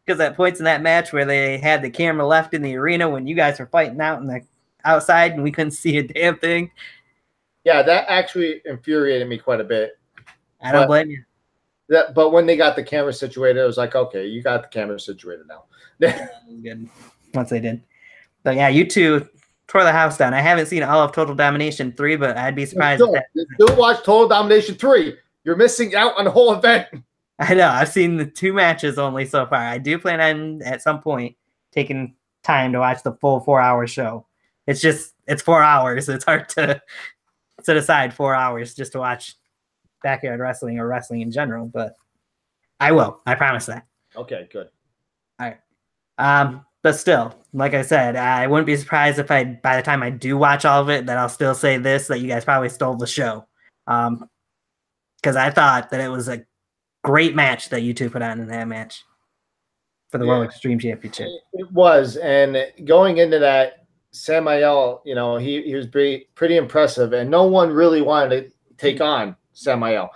because at points in that match where they had the camera left in the arena when you guys were fighting out in the outside and we couldn't see a damn thing. Yeah, that actually infuriated me quite a bit. I don't blame you. But when they got the camera situated, it was like, okay, you got the camera situated now. That was good. Once they did. But yeah, you two tore the house down. I haven't seen all of Total Domination 3, but I'd be surprised if that. Still watch Total Domination 3. You're missing out on the whole event. I know. I've seen the 2 matches only so far. I do plan on, at some point, taking time to watch the full 4-hour show. It's 4 hours. It's hard to set aside 4 hours just to watch backyard wrestling or wrestling in general, but I will. I promise that. Okay, good. All right. But still, like I said, I wouldn't be surprised if by the time I do watch all of it, that I'll still say this, that you guys probably stole the show. Because I thought that it was a great match that you two put on in that match for the World Extreme Championship. It was, and going into that, Samael, he was pretty impressive, and no one really wanted to take on Samael.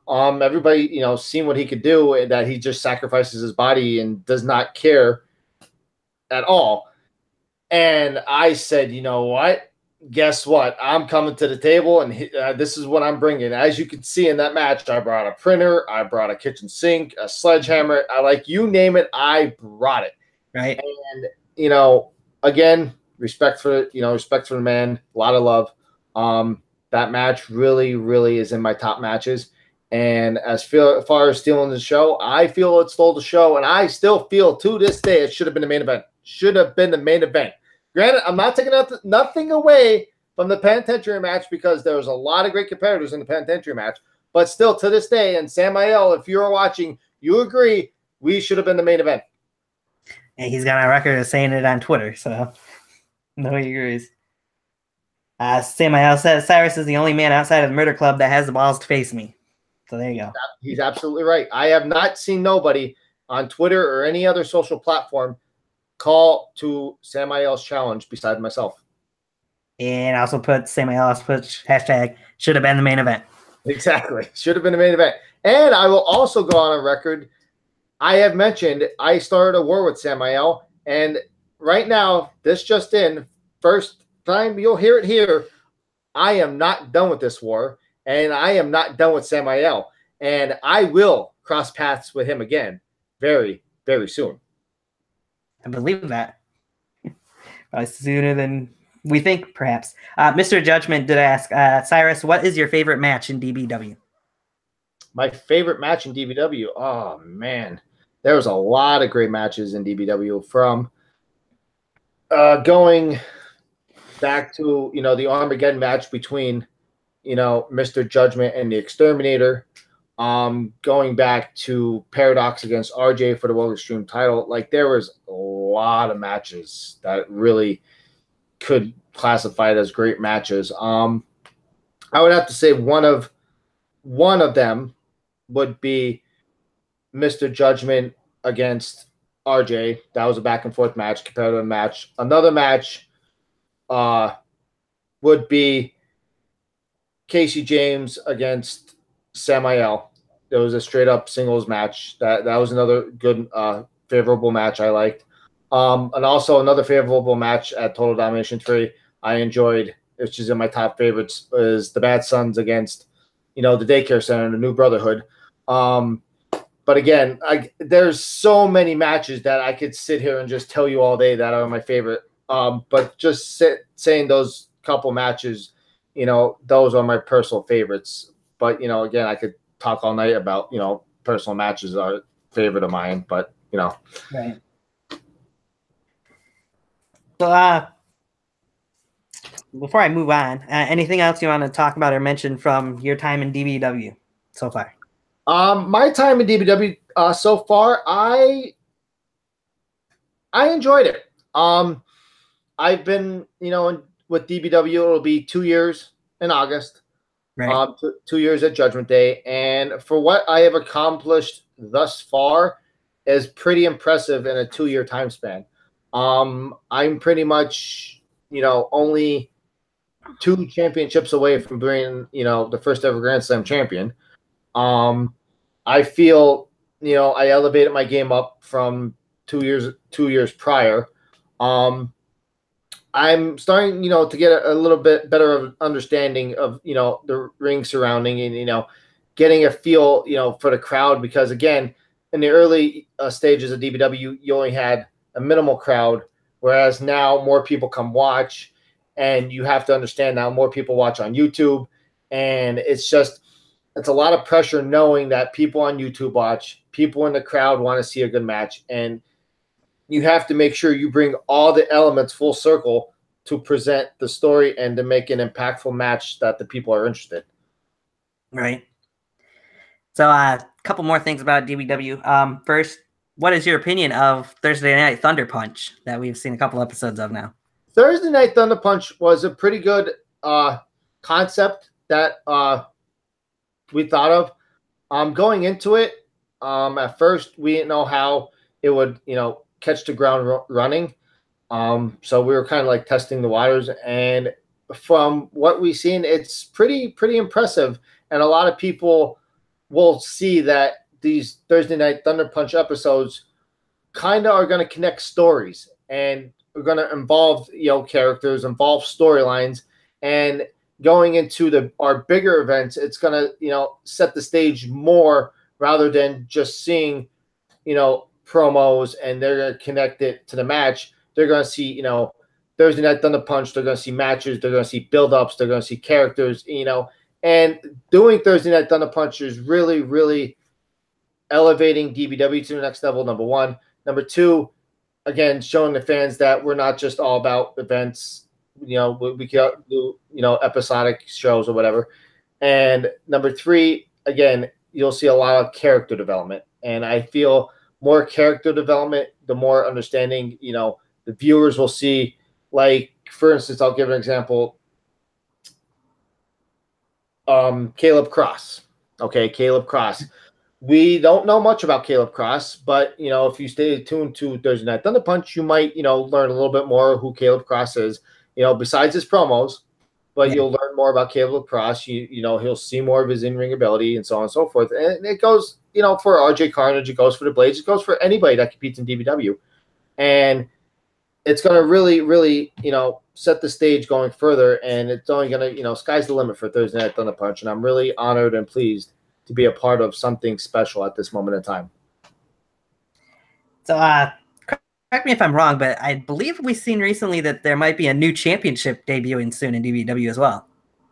Everybody, seen what he could do, and that he just sacrifices his body and does not care at all. And I said, you know what? Guess what? I'm coming to the table, and this is what I'm bringing. As you can see in that match, I brought a printer, I brought a kitchen sink, a sledgehammer. You name it, I brought it. Right. And again, respect for the man, a lot of love. That match really, really is in my top matches. And as far as stealing the show, I feel it stole the show, and I still feel to this day it should have been the main event. Should have been the main event. Granted, I'm not taking nothing away from the penitentiary match because there was a lot of great competitors in the penitentiary match. But still, to this day, and Samael, if you're watching, you agree we should have been the main event. And he's got on record of saying it on Twitter, so no, he agrees. Samael says Cyrus is the only man outside of the Murder Club that has the balls to face me. So there you go. He's absolutely right. I have not seen nobody on Twitter or any other social platform call to Samael's challenge besides myself. And also put Samael's hashtag should have been the main event. Exactly. Should have been the main event. And I will also go on record. I have mentioned I started a war with Samael. And right now, this just in, first time you'll hear it here, I am not done with this war. And I am not done with Samael. And I will cross paths with him again very, very soon. I believe that. Probably sooner than we think, perhaps. Mr. Judgment did ask, Cyrus, what is your favorite match in DBW? My favorite match in DBW? Oh, man. There was a lot of great matches in DBW from going back to, the Armageddon match between, Mr. Judgment and the Exterminator. Going back to Paradox against RJ for the World Extreme title. Like, there was a lot of matches that really could classify it as great matches. I would have to say one of them would be Mr. Judgment against RJ. That was a back and forth match, competitive match. Another match would be Casey James against Samael. It was a straight up singles match. That was another good favorable match I liked. And also another favorable match at Total Domination 3 I enjoyed, which is in my top favorites, is the Bad Sons against, the Daycare Center, the New Brotherhood. But again, there's so many matches that I could sit here and just tell you all day that are my favorite. But just saying those couple matches, those are my personal favorites. But, again, I could talk all night about, personal matches are a favorite of mine, but, Right. So, before I move on, anything else you want to talk about or mention from your time in DBW so far? My time in DBW so far, I enjoyed it. I've been, with DBW, it'll be 2 years in August. Right. 2 years at Judgment Day. And for what I have accomplished thus far is pretty impressive in a 2-year time span. I'm pretty much, only 2 championships away from being, the first ever Grand Slam champion. I feel, I elevated my game up from 2 years prior. I'm starting, to get a little bit better of understanding of, the ring surrounding and, getting a feel, for the crowd. Because, again, in the early stages of DBW, you only had a minimal crowd, whereas now more people come watch. And you have to understand now more people watch on YouTube. And it's a lot of pressure knowing that people on YouTube watch, people in the crowd want to see a good match. And you have to make sure you bring all the elements full circle to present the story and to make an impactful match that the people are interested. Right. So a couple more things about DBW. First, what is your opinion of Thursday Night Thunder Punch that we've seen a couple episodes of now? Thursday Night Thunder Punch was a pretty good concept that we thought of. Going into it, at first we didn't know how it would, catch the ground running. So we were kind of like testing the waters, and from what we've seen, it's pretty impressive. And a lot of people will see that these Thursday Night Thunder Punch episodes kind of are going to connect stories and are going to involve, characters, involve storylines, and going into our bigger events, it's going to, set the stage more rather than just seeing, promos and they're going to connect it to the match. They're going to see, Thursday Night Thunder Punch, they're going to see matches, they're going to see build-ups, they're going to see characters, and doing Thursday Night Thunder Punch is really, really elevating DBW to the next level, number one. Number two, again, showing the fans that we're not just all about events, we can do, episodic shows or whatever. And number three, again, you'll see a lot of character development. And I feel more character development, the more understanding, the viewers will see. Like, for instance, I'll give an example. Caleb Cross. Okay, Caleb Cross. We don't know much about Caleb Cross, but, if you stay tuned to Thursday Night Thunder Punch, you might, learn a little bit more who Caleb Cross is, besides his promos, but you'll learn more about Caleb Cross. He'll see more of his in-ring ability and so on and so forth. And it goes, for RJ Carnage, it goes for the Blades, it goes for anybody that competes in DBW. And it's going to really, really, set the stage going further, and it's only going to, sky's the limit for Thursday Night Thunder Punch, and I'm really honored and pleased to be a part of something special at this moment in time. So, correct me if I'm wrong, but I believe we've seen recently that there might be a new championship debuting soon in DBW as well.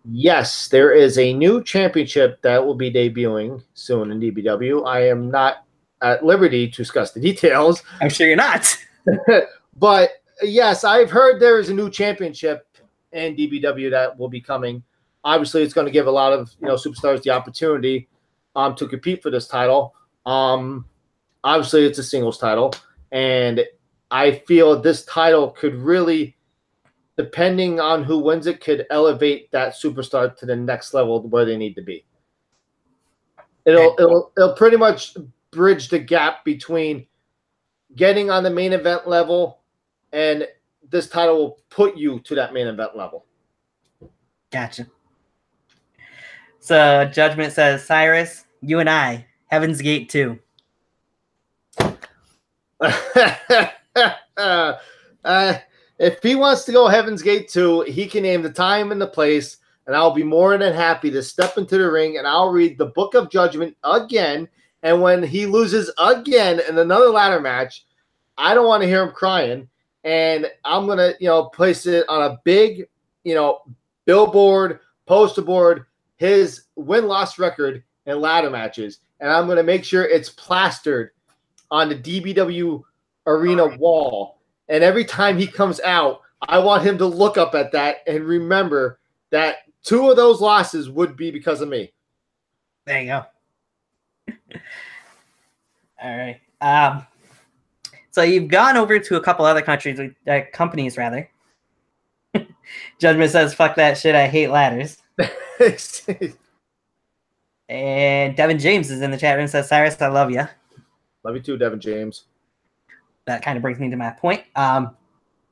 Yes, there is a new championship that will be debuting soon in DBW. I am not at liberty to discuss the details. I'm sure you're not. But yes, I've heard there is a new championship in DBW that will be coming. Obviously, it's going to give a lot of superstars the opportunity to compete for this title. Obviously, it's a singles title, and I feel this title could really, depending on who wins it, could elevate that superstar to the next level where they need to be. It'll pretty much bridge the gap between getting on the main event level, and this title will put you to that main event level. Gotcha. So Judgment says, Cyrus, you and I, Heaven's Gate 2. If he wants to go Heaven's Gate 2, he can name the time and the place, and I'll be more than happy to step into the ring, and I'll read the Book of Judgment again. And when he loses again in another ladder match, I don't want to hear him crying. And I'm going to, place it on a big, billboard, poster board, his win-loss record in ladder matches. And I'm going to make sure it's plastered on the DBW arena wall. And every time he comes out, I want him to look up at that and remember that 2 of those losses would be because of me. There you go. All right. So you've gone over to a couple other companies rather. Judgment says, fuck that shit, I hate ladders. And Devin James is in the chat room, says, Cyrus, I love you. Love you too, Devin James. That kind of brings me to my point.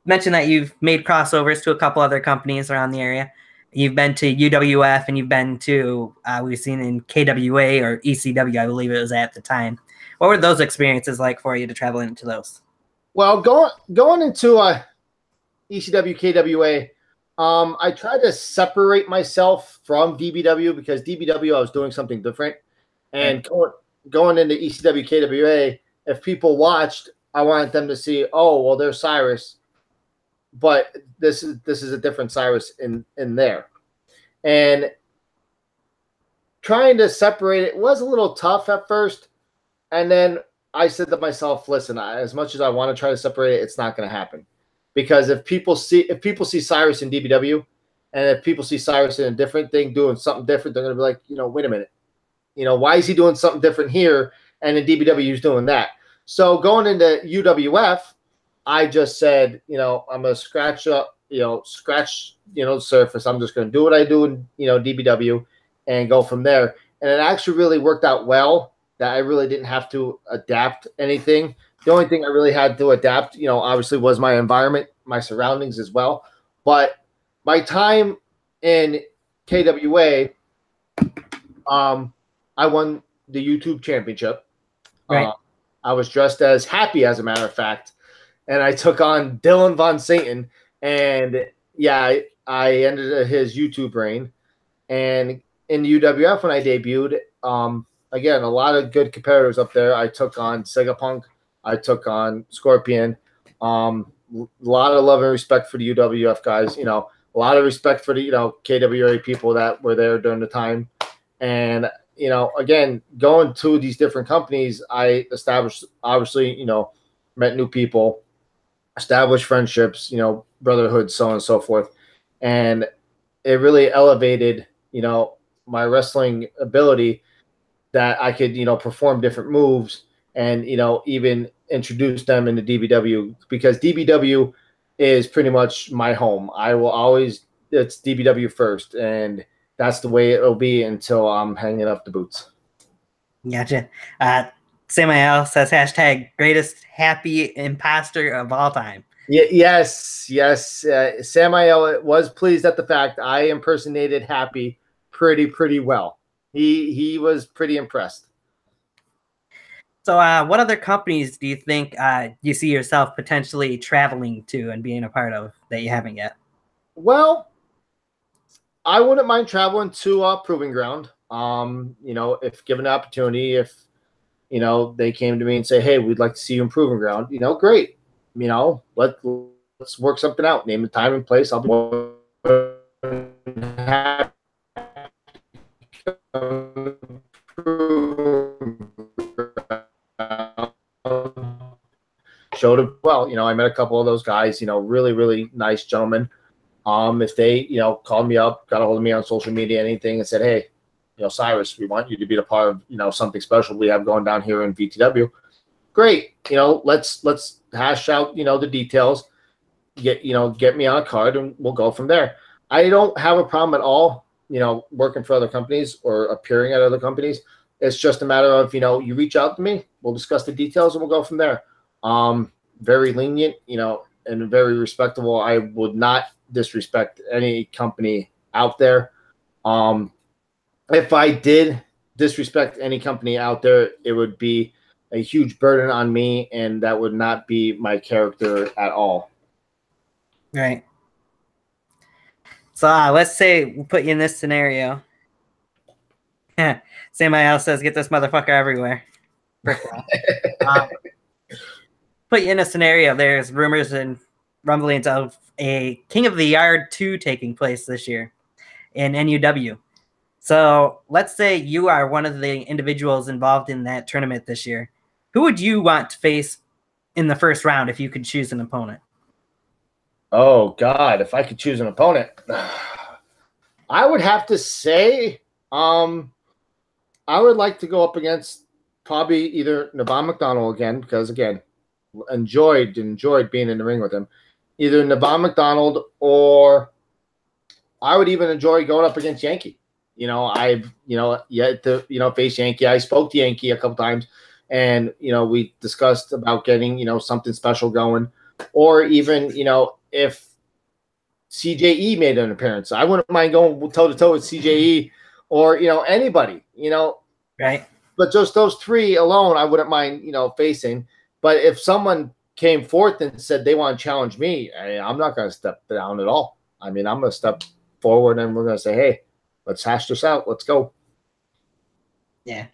Mentioned that you've made crossovers to a couple other companies around the area. You've been to UWF and you've been to, we've seen in KWA or ECW, I believe it was at the time. What were those experiences like for you to travel into those? Well, going into ECW, KWA, I tried to separate myself from DBW because DBW, I was doing something different. And going into ECW, KWA, if people watched, I wanted them to see, oh, well, there's Cyrus, but this is a different Cyrus in there. And trying to separate it was a little tough at first. And then I said to myself, listen, as much as I want to try to separate it, it's not going to happen. Because if people see Cyrus in DBW, and if people see Cyrus in a different thing, doing something different, they're going to be like, wait a minute. Why is he doing something different here? And in DBW, he's doing that. So going into UWF, I just said, I'm going to scratch the surface. I'm just going to do what I do in, DBW and go from there. And it actually really worked out well. That I really didn't have to adapt anything. The only thing I really had to adapt, obviously was my environment, my surroundings as well. But my time in KWA, I won the YouTube championship. Right. I was dressed as Happy, as a matter of fact, and I took on Dylan Von Satan. And yeah, I ended his YouTube reign. And in UWF, when I debuted, again, a lot of good competitors up there. I took on Sega Punk. I took on Scorpion. a lot of love and respect for the UWF guys. A lot of respect for the KWA people that were there during the time. And again, going to these different companies, I established, obviously, met new people, established friendships, brotherhood, so on and so forth. And it really elevated, my wrestling ability, that I could, perform different moves and, even introduce them into DBW, because DBW is pretty much my home. I will always, it's DBW first, and that's the way it'll be until I'm hanging up the boots. Gotcha. Samael says hashtag greatest happy imposter of all time. Yes. Samael was pleased at the fact I impersonated Happy pretty well. He was pretty impressed. So what other companies do you think you see yourself potentially traveling to and being a part of that you haven't yet? Well, I wouldn't mind traveling to Proving Ground. If given the opportunity, if they came to me and say, "Hey, we'd like to see you in Proving Ground," great. Let's work something out. Name the time and place. I'll be happy. Showed up well. I met a couple of those guys. Really nice gentlemen. If they called me up, got a hold of me on social media, anything, and said, "Hey, Cyrus, we want you to be a part of something special we have going down here in VTW." Great. Let's hash out the details. Get me on a card, and we'll go from there. I don't have a problem at all working for other companies or appearing at other companies. It's just a matter of you reach out to me, we'll discuss the details, and we'll go from there. Very lenient, and very respectable. I would not disrespect any company out there. If I did disrespect any company out there, it would be a huge burden on me, and that would not be my character at all. Right. So let's say we'll put you in this scenario. Somebody says, "Get this motherfucker everywhere." Put you in a scenario. There's rumors and rumblings of a King of the Yard 2 taking place this year in NUW. So let's say you are one of the individuals involved in that tournament this year. Who would you want to face in the first round if you could choose an opponent? Oh, God, if I could choose an opponent, I would have to say I would like to go up against probably either Navon McDonald again, because, again, enjoyed being in the ring with him. Either Navon McDonald, or I would even enjoy going up against Yankee. I've yet to face Yankee. I spoke to Yankee a couple times, and we discussed about getting something special going, or even if CJE made an appearance, I wouldn't mind going toe to toe with CJE, or anybody, right. But just those three alone, I wouldn't mind facing. But if someone came forth and said they want to challenge me, I'm not going to step down at all. I mean, I'm going to step forward, and we're going to say, "Hey, let's hash this out. Let's go." Yeah.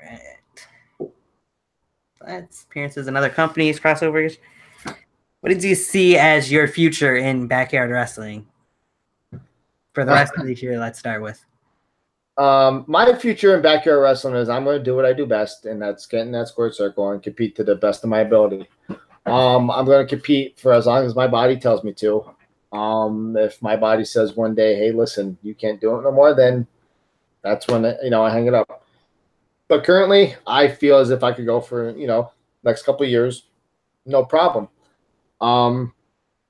Right. That's appearances in other companies, crossovers. What did you see as your future in backyard wrestling for the rest of this year? Let's start with. My future in backyard wrestling is I'm going to do what I do best, and that's get in that squared circle and compete to the best of my ability. I'm going to compete for as long as my body tells me to. If my body says one day, "Hey, listen, you can't do it no more," then that's when I hang it up. But currently, I feel as if I could go for next couple of years, no problem.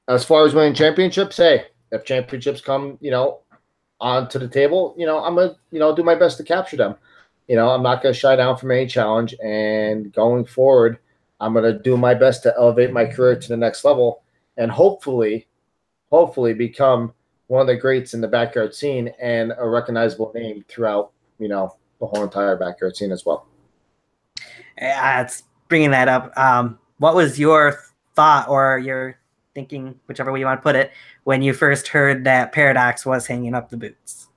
As far as winning championships, hey, if championships come, onto the table, I'm gonna do my best to capture them. I'm not gonna shy down from any challenge, and going forward, I'm gonna do my best to elevate my career to the next level, and hopefully become one of the greats in the backyard scene and a recognizable name throughout, the whole entire backyard scene as well. It's bringing that up. What was your thought or your thinking, whichever way you want to put it, when you first heard that Paradox was hanging up the boots?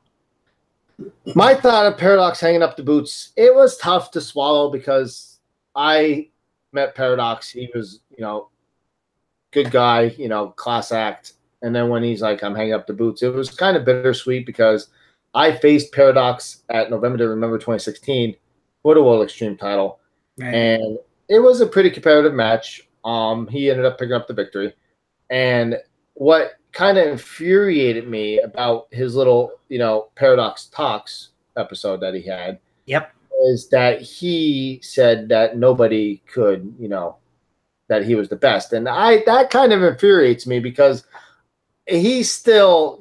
My thought of Paradox hanging up the boots, it was tough to swallow, because I met Paradox, he was, good guy, class act. And then when he's like, I'm hanging up the boots, it was kind of bittersweet because I faced Paradox at November to Remember 2016 for the World Extreme title. Right. And it was a pretty competitive match. He ended up picking up the victory. And what kind of infuriated me about his little, Paradox Talks episode that he had is that he said that nobody could, that he was the best. And that kind of infuriates me because he's still,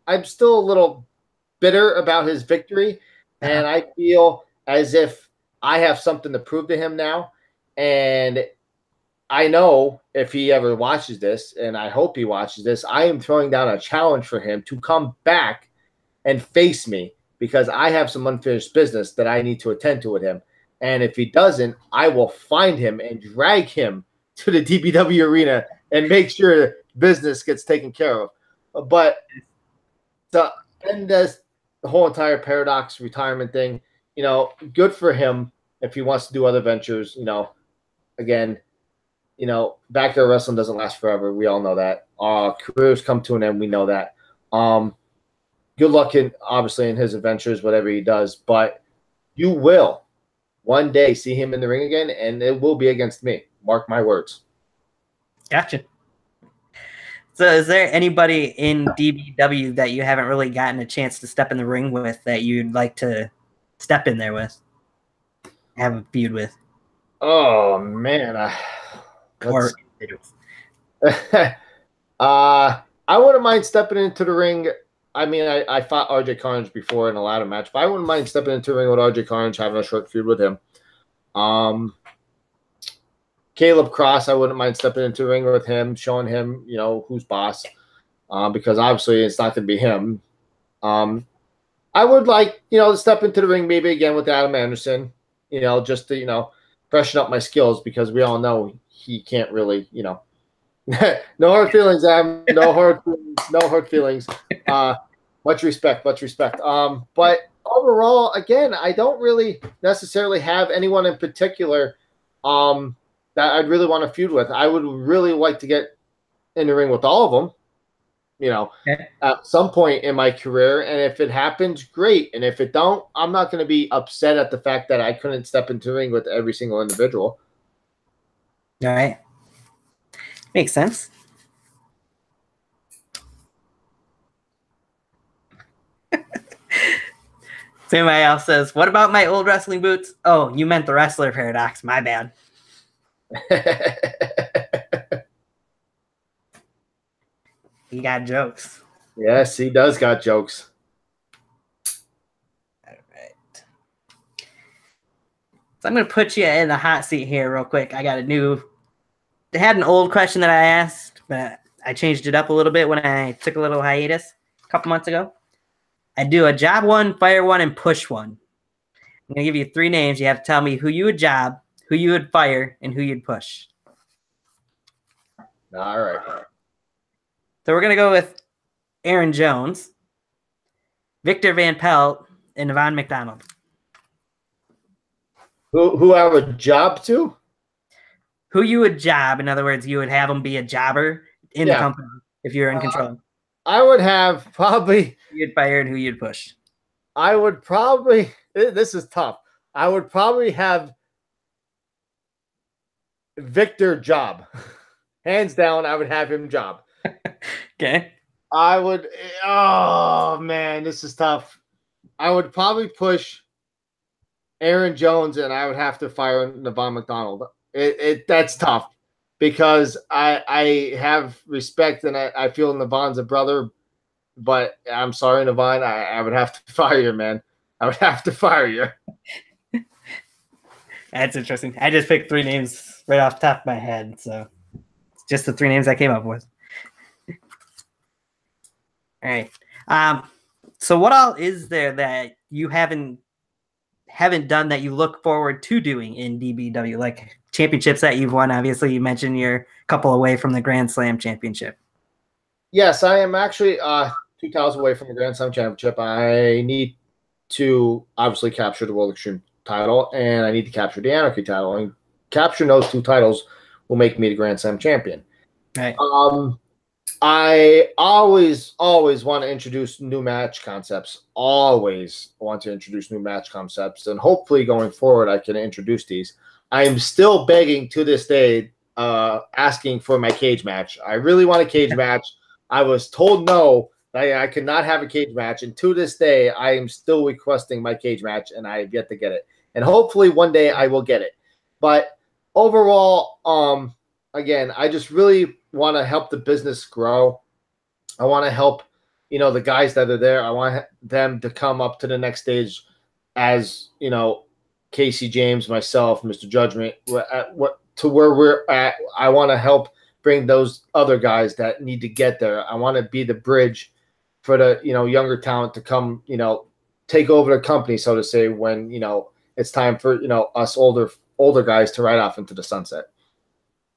I'm still a little bitter about his victory. And I feel as if I have something to prove to him now. And I know if he ever watches this, and I hope he watches this, I am throwing down a challenge for him to come back and face me because I have some unfinished business that I need to attend to with him. And if he doesn't, I will find him and drag him to the DBW arena and make sure business gets taken care of. But to end this, the whole entire Paradox retirement thing, good for him if he wants to do other ventures. Again, backyard wrestling doesn't last forever. We all know that. Careers come to an end. We know that. Good luck obviously in his adventures, whatever he does. But you will one day see him in the ring again, and it will be against me. Mark my words. Gotcha. So is there anybody in DBW that you haven't really gotten a chance to step in the ring with that you'd like to step in there with? Have a feud with? Oh, man. Or I wouldn't mind stepping into the ring. I mean, I fought RJ Carnage before in a ladder match, but I wouldn't mind stepping into the ring with RJ Carnage, having a short feud with him. Caleb Cross, I wouldn't mind stepping into the ring with him, showing him, who's boss, because obviously it's not going to be him. I would like, to step into the ring maybe again with Adam Anderson, just to, freshen up my skills because we all know he can't really, no hard feelings, Adam. No hard feelings. Much respect. But overall, again, I don't really necessarily have anyone in particular that I'd really want to feud with. I would really like to get in the ring with all of them, at some point in my career. And if it happens, great. And if it don't, I'm not going to be upset at the fact that I couldn't step into the ring with every single individual. All right. Makes sense. Somebody else says, what about my old wrestling boots? Oh, you meant the wrestler Paradox. My bad. He got jokes. Yes, he does got jokes. All right. So I'm going to put you in the hot seat here real quick. I had an old question that I asked, but I changed it up a little bit when I took a little hiatus a couple months ago. I do a job one, fire one, and push one. I'm going to give you 3 names. You have to tell me who you would job, who you would fire, and who you'd push. All right. So we're going to go with Aaron Jones, Victor Van Pelt, and Yvonne McDonald. Who I would job to? Who you would job. In other words, you would have them be a jobber in the company if you're in control. I would have probably... You'd fire and who you'd push. I would probably... This is tough. I would probably have Victor job. Hands down, I would have him job. Okay. I would... Oh, man, this is tough. I would probably push Aaron Jones, and I would have to fire Yvonne McDonald. That's tough because I have respect and I feel Yvonne's a brother, but I'm sorry, Yvonne, I would have to fire you, man. I would have to fire you. That's interesting. I just picked 3 names right off the top of my head, so it's just the 3 names I came up with. All right. So what all is there that you haven't done that you look forward to doing in DBW, like championships that you've won? Obviously, you mentioned you're a couple away from the Grand Slam championship. Yes, I am actually 2,000 away from the Grand Slam championship. I need to obviously capture the World Extreme title, and I need to capture the Anarchy title. And capturing those 2 titles will make me the Grand Slam champion. Right. I always want to introduce new match concepts. Always want to introduce new match concepts, and hopefully going forward, I can introduce these. I am still begging to this day, asking for my cage match. I really want a cage match. I was told no, I could not have a cage match, and to this day, I am still requesting my cage match, and I have yet to get it. And hopefully, one day I will get it. But overall, again, I just really want to help the business grow. I want to help, the guys that are there. I want them to come up to the next stage as, Casey James, myself, Mr. Judgment, to where we're at. I want to help bring those other guys that need to get there. I want to be the bridge for the, younger talent to come, take over the company, so to say, when, it's time for, us older guys to ride off into the sunset.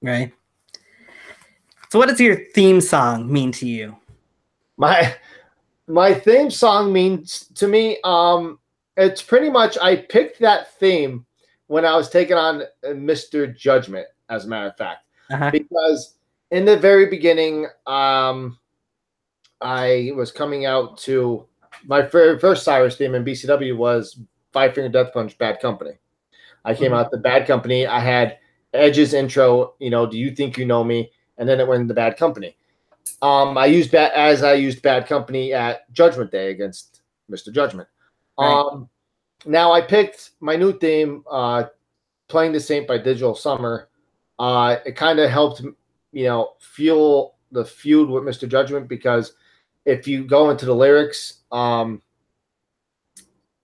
Right. So what does your theme song mean to you? My theme song means to me, it's pretty much, I picked that theme when I was taking on Mr. Judgment, as a matter of fact, because in the very beginning, I was coming out to my very first Cyrus theme in BCW was Five Finger Death Punch, Bad Company. I came out to Bad Company. I had Edge's intro, do you think you know me? And then it went into Bad Company. I used Bad Company at Judgment Day against Mr. Judgment. Right. Now I picked my new theme, Playing the Saint by Digital Summer. It kind of helped, fuel the feud with Mr. Judgment, because if you go into the lyrics, one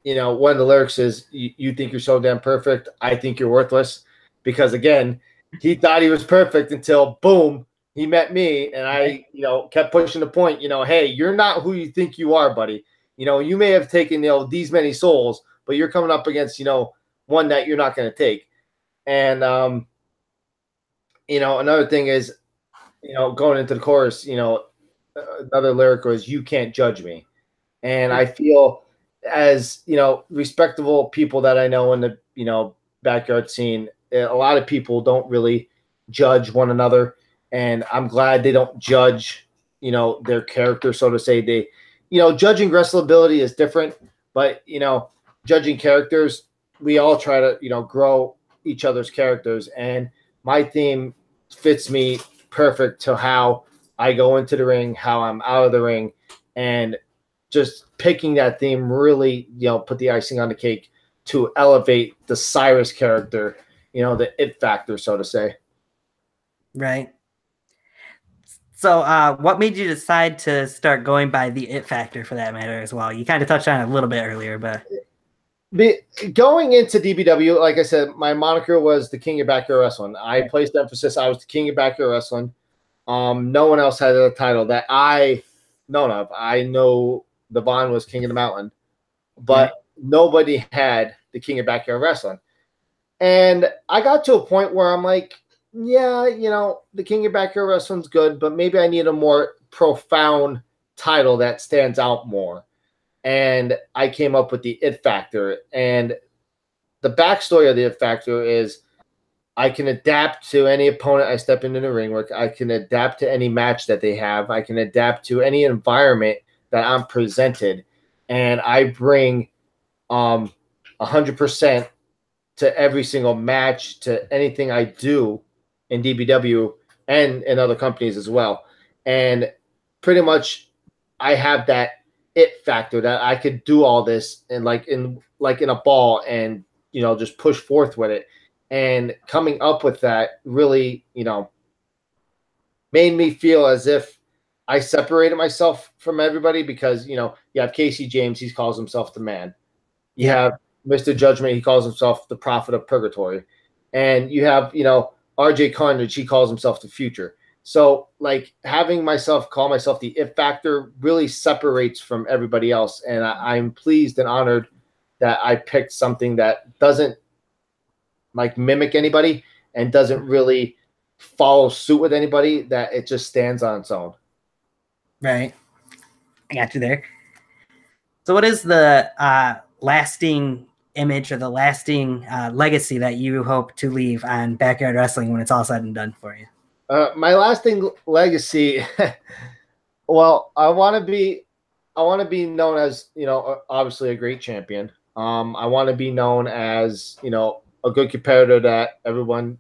of the lyrics is, you think you're so damn perfect, I think you're worthless. Because again, he thought he was perfect until boom, he met me, and I, kept pushing the point, hey, you're not who you think you are, buddy. You may have taken, these many souls, but you're coming up against, one that you're not going to take. And, another thing is, going into the chorus, another lyric was, you can't judge me. And I feel, as, respectable people that I know in the, backyard scene, a lot of people don't really judge one another. And I'm glad they don't judge, their character, so to say. They, judging wrestlability is different, but, judging characters, we all try to, grow each other's characters. And my theme fits me perfect to how I go into the ring, how I'm out of the ring, and just picking that theme really, put the icing on the cake to elevate the Cyrus character, the It Factor, so to say. Right. So what made you decide to start going by the It Factor, for that matter, as well? You kind of touched on it a little bit earlier, but... Going into DBW, like I said, my moniker was the King of Backyard Wrestling. I placed emphasis, I was the King of Backyard Wrestling. No one else had a title that I known of. I know Devon was King of the Mountain, but nobody had the King of Backyard Wrestling. And I got to a point where I'm like, yeah, the King of Backyard Wrestling's good, but maybe I need a more profound title that stands out more. And I came up with the It Factor. And the backstory of the It Factor is, I can adapt to any opponent I step into the ring with. I can adapt to any match that they have. I can adapt to any environment that I'm presented. And I bring 100% to every single match, to anything I do in DBW and in other companies as well. And pretty much I have that It Factor that I could do all this and like in a ball and, just push forth with it. And coming up with that really, made me feel as if I separated myself from everybody, because, you have Casey James, he calls himself the man. You have Mr. Judgment, he calls himself the prophet of purgatory. And you have, RJ Carnage, he calls himself the future. So, like, having myself call myself the It Factor really separates from everybody else. And I'm pleased and honored that I picked something that doesn't, like, mimic anybody and doesn't really follow suit with anybody, that it just stands on its own. Right. I got you there. So what is the lasting image or the lasting legacy that you hope to leave on Backyard Wrestling when it's all said and done for you? My lasting legacy. Well, I want to be known as, obviously a great champion. I want to be known as, a good competitor that everyone,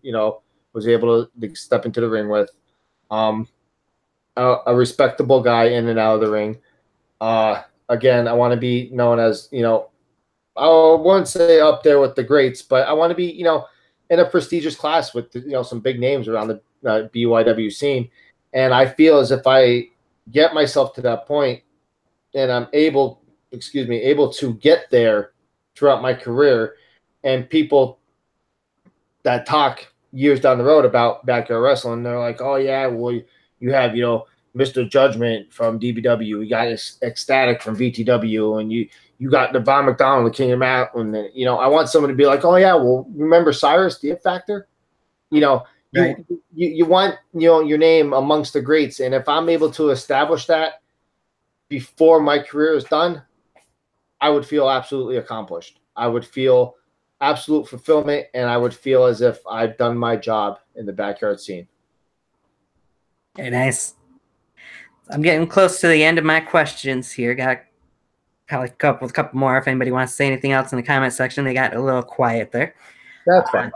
was able to step into the ring with. A respectable guy in and out of the ring. Again, I want to be known as, I wouldn't say up there with the greats, but I want to be, in a prestigious class with, some big names around the BYW scene. And I feel as if I get myself to that point and I'm able to get there throughout my career, and people that talk years down the road about backyard wrestling, they're like, oh yeah, well, you have, Mr. Judgment from DBW, you got Ecstatic from VTW, and you got the Von McDonald, the King of Mountain. And, I want someone to be like, oh yeah, well, remember Cyrus, the It Factor? Right. You want, your name amongst the greats. And if I'm able to establish that before my career is done, I would feel absolutely accomplished. I would feel absolute fulfillment, and I would feel as if I've done my job in the backyard scene. Very nice. I'm getting close to the end of my questions here. Got probably a couple more. If anybody wants to say anything else in the comment section, they got a little quiet there. That's fine.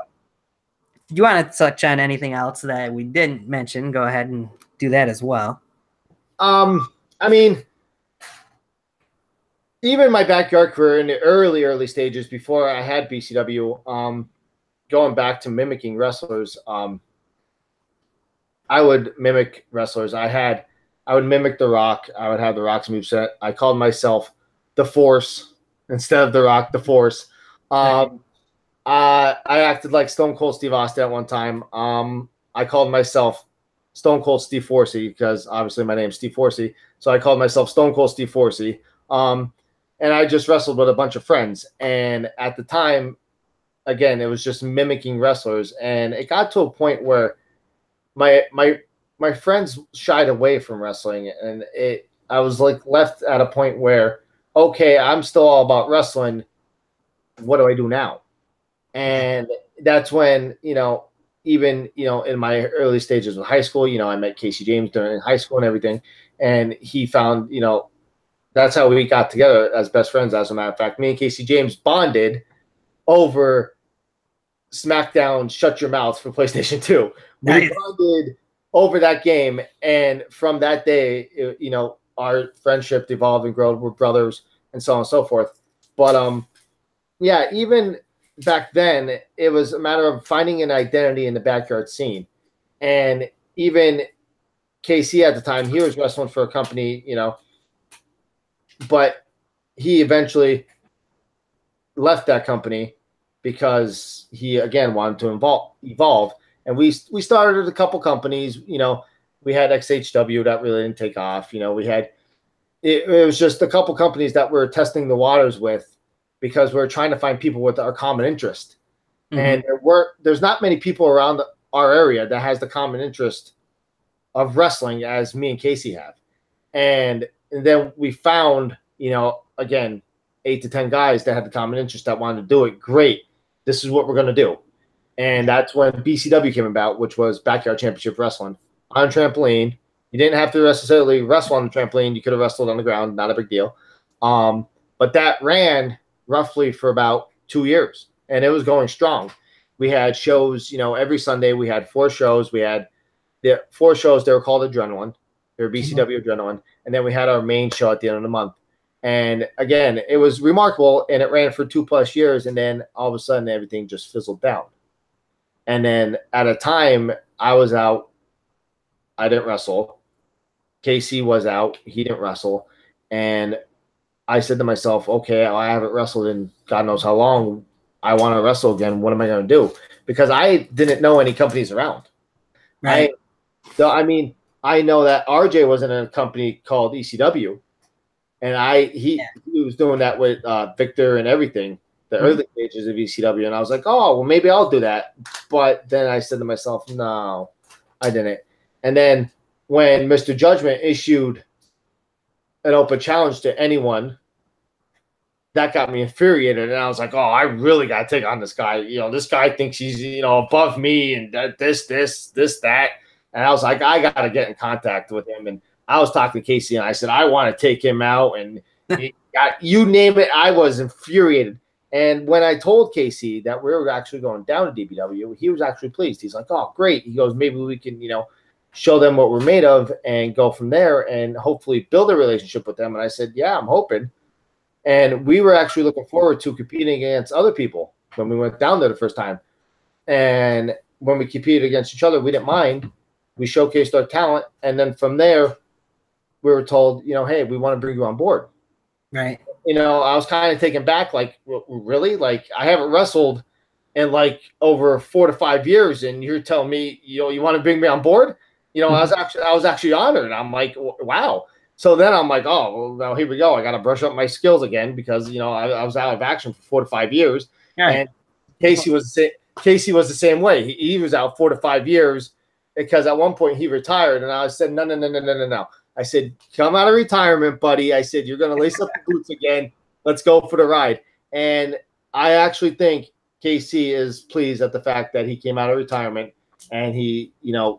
If you want to touch on anything else that we didn't mention, go ahead and do that as well. I mean, even my backyard career in the early stages before I had BCW, going back to mimicking wrestlers, I would mimic wrestlers. I would mimic The Rock. I would have The Rock's moveset. I called myself The Force instead of The Rock, The Force. I acted like Stone Cold Steve Austin at one time. I called myself Stone Cold Steve Forsey because obviously my name's Steve Forsey. So I called myself Stone Cold Steve Forsey. And I just wrestled with a bunch of friends. And at the time, again, it was just mimicking wrestlers. And it got to a point where my friends shied away from wrestling. And I was like left at a point where, okay, I'm still all about wrestling. What do I do now? And that's when, even, in my early stages of high school, I met Casey James during high school and everything. And he found, that's how we got together as best friends. As a matter of fact, me and Casey James bonded over SmackDown Shut Your Mouth for PlayStation 2. Nice. We bonded over that game. And from that day, our friendship evolved and grew. We're brothers and so on and so forth. But, yeah, even back then, it was a matter of finding an identity in the backyard scene. And even KC at the time, he was wrestling for a company, but he eventually left that company because he, again, wanted to evolve. And we started a couple companies. We had XHW that really didn't take off. We had it was just a couple companies that we're testing the waters with because we're trying to find people with our common interest. Mm-hmm. And there's not many people around our area that has the common interest of wrestling as me and Casey have. And then we found, again, 8 to 10 guys that had the common interest that wanted to do it. Great. This is what we're going to do. And that's when BCW came about, which was Backyard Championship Wrestling on trampoline. You didn't have to necessarily wrestle on the trampoline. You could have wrestled on the ground. Not a big deal. But that ran roughly for about 2 years, and it was going strong. We had shows, every Sunday. We had 4 shows. We had the 4 shows. They were called Adrenaline. They were BCW Adrenaline. And then we had our main show at the end of the month. And again, it was remarkable, and it ran for 2+ years. And then all of a sudden, everything just fizzled down. And then at a time, I was out. I didn't wrestle. KC was out. He didn't wrestle. And I said to myself, okay, I haven't wrestled in God knows how long. I want to wrestle again. What am I going to do? Because I didn't know any companies around. Right. I know that RJ was in a company called ECW. And he was doing that with Victor and everything, the early stages of ECW. And I was like, oh, well, maybe I'll do that. But then I said to myself, no, I didn't. And then when Mr. Judgment issued an open challenge to anyone that got me infuriated, and I was like, "Oh, I really got to take on this guy. This guy thinks he's above me, and this, that." And I was like, "I got to get in contact with him." And I was talking to Casey, and I said, "I want to take him out." And you name it, I was infuriated. And when I told Casey that we were actually going down to DBW, he was actually pleased. He's like, "Oh, great." He goes, "Maybe we can, show them what we're made of and go from there and hopefully build a relationship with them." And I said, "Yeah, I'm hoping." And we were actually looking forward to competing against other people when we went down there the first time. And when we competed against each other, we didn't mind. We showcased our talent. And then from there, we were told, "Hey, we want to bring you on board." Right. I was kind of taken back, like, really? Like, I haven't wrestled in like over 4 to 5 years, and you're telling me, you want to bring me on board? I was actually honored. I'm like, wow. So then I'm like, oh, well, now here we go. I got to brush up my skills again because I was out of action for 4 to 5 years. Right. And Casey was the same way. He was out 4 to 5 years because at one point he retired, and I said, no. I said, come out of retirement, buddy. I said, you're going to lace up the boots again. Let's go for the ride. And I actually think Casey is pleased at the fact that he came out of retirement and he,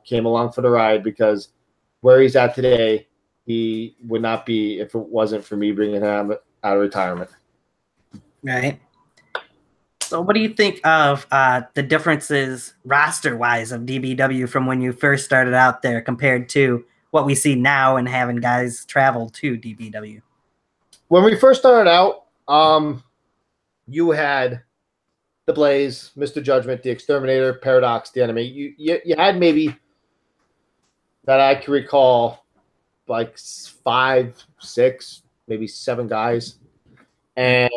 came along for the ride, because where he's at today, he would not be if it wasn't for me bringing him out of retirement. Right. So what do you think of the differences roster-wise of DBW from when you first started out there compared to what we see now and having guys travel to DBW? When we first started out, you had the Blaze, Mr. Judgment, the Exterminator, Paradox, the Enemy. You had maybe, that I can recall, like 5, 6, maybe 7 guys. And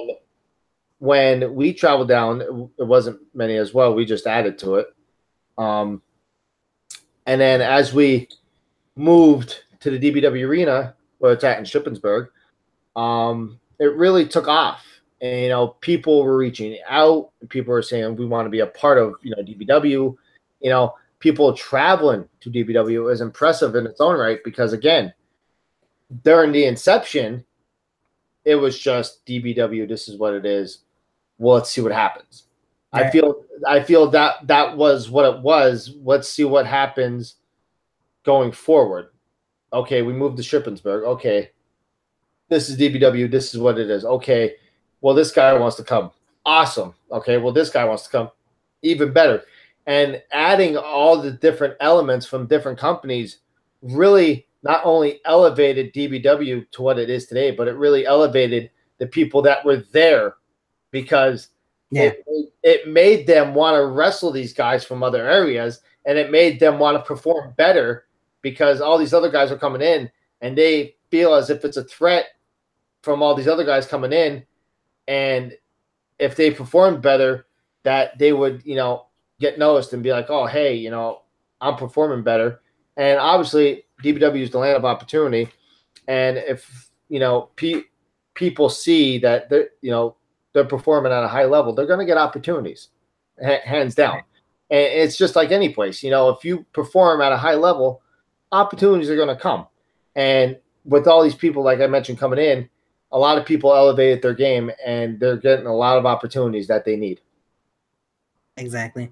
when we traveled down, it wasn't many as well. We just added to it. And then as we moved to the DBW Arena, where it's at in Shippensburg, it really took off. And, people were reaching out. People were saying, we want to be a part of, DBW. People traveling to DBW is impressive in its own right, because, again, during the inception, it was just DBW. This is what it is. Well, let's see what happens. Right. I feel that was what it was. Let's see what happens going forward. Okay, we moved to Shippensburg. Okay, this is DBW. This is what it is. Okay, well, this guy wants to come. Awesome. Okay, well, this guy wants to come. Even better. And adding all the different elements from different companies really not only elevated DBW to what it is today, but it really elevated the people that were there, because it made them want to wrestle these guys from other areas, and it made them want to perform better, because all these other guys are coming in and they feel as if it's a threat from all these other guys coming in. And if they performed better, that they would, get noticed and be like, oh, hey, I'm performing better. And obviously DBW is the land of opportunity. And if, people see that they're performing at a high level, they're going to get opportunities, hands down. And it's just like any place, if you perform at a high level, opportunities are going to come. And with all these people, like I mentioned, coming in, a lot of people elevated their game, and they're getting a lot of opportunities that they need. Exactly.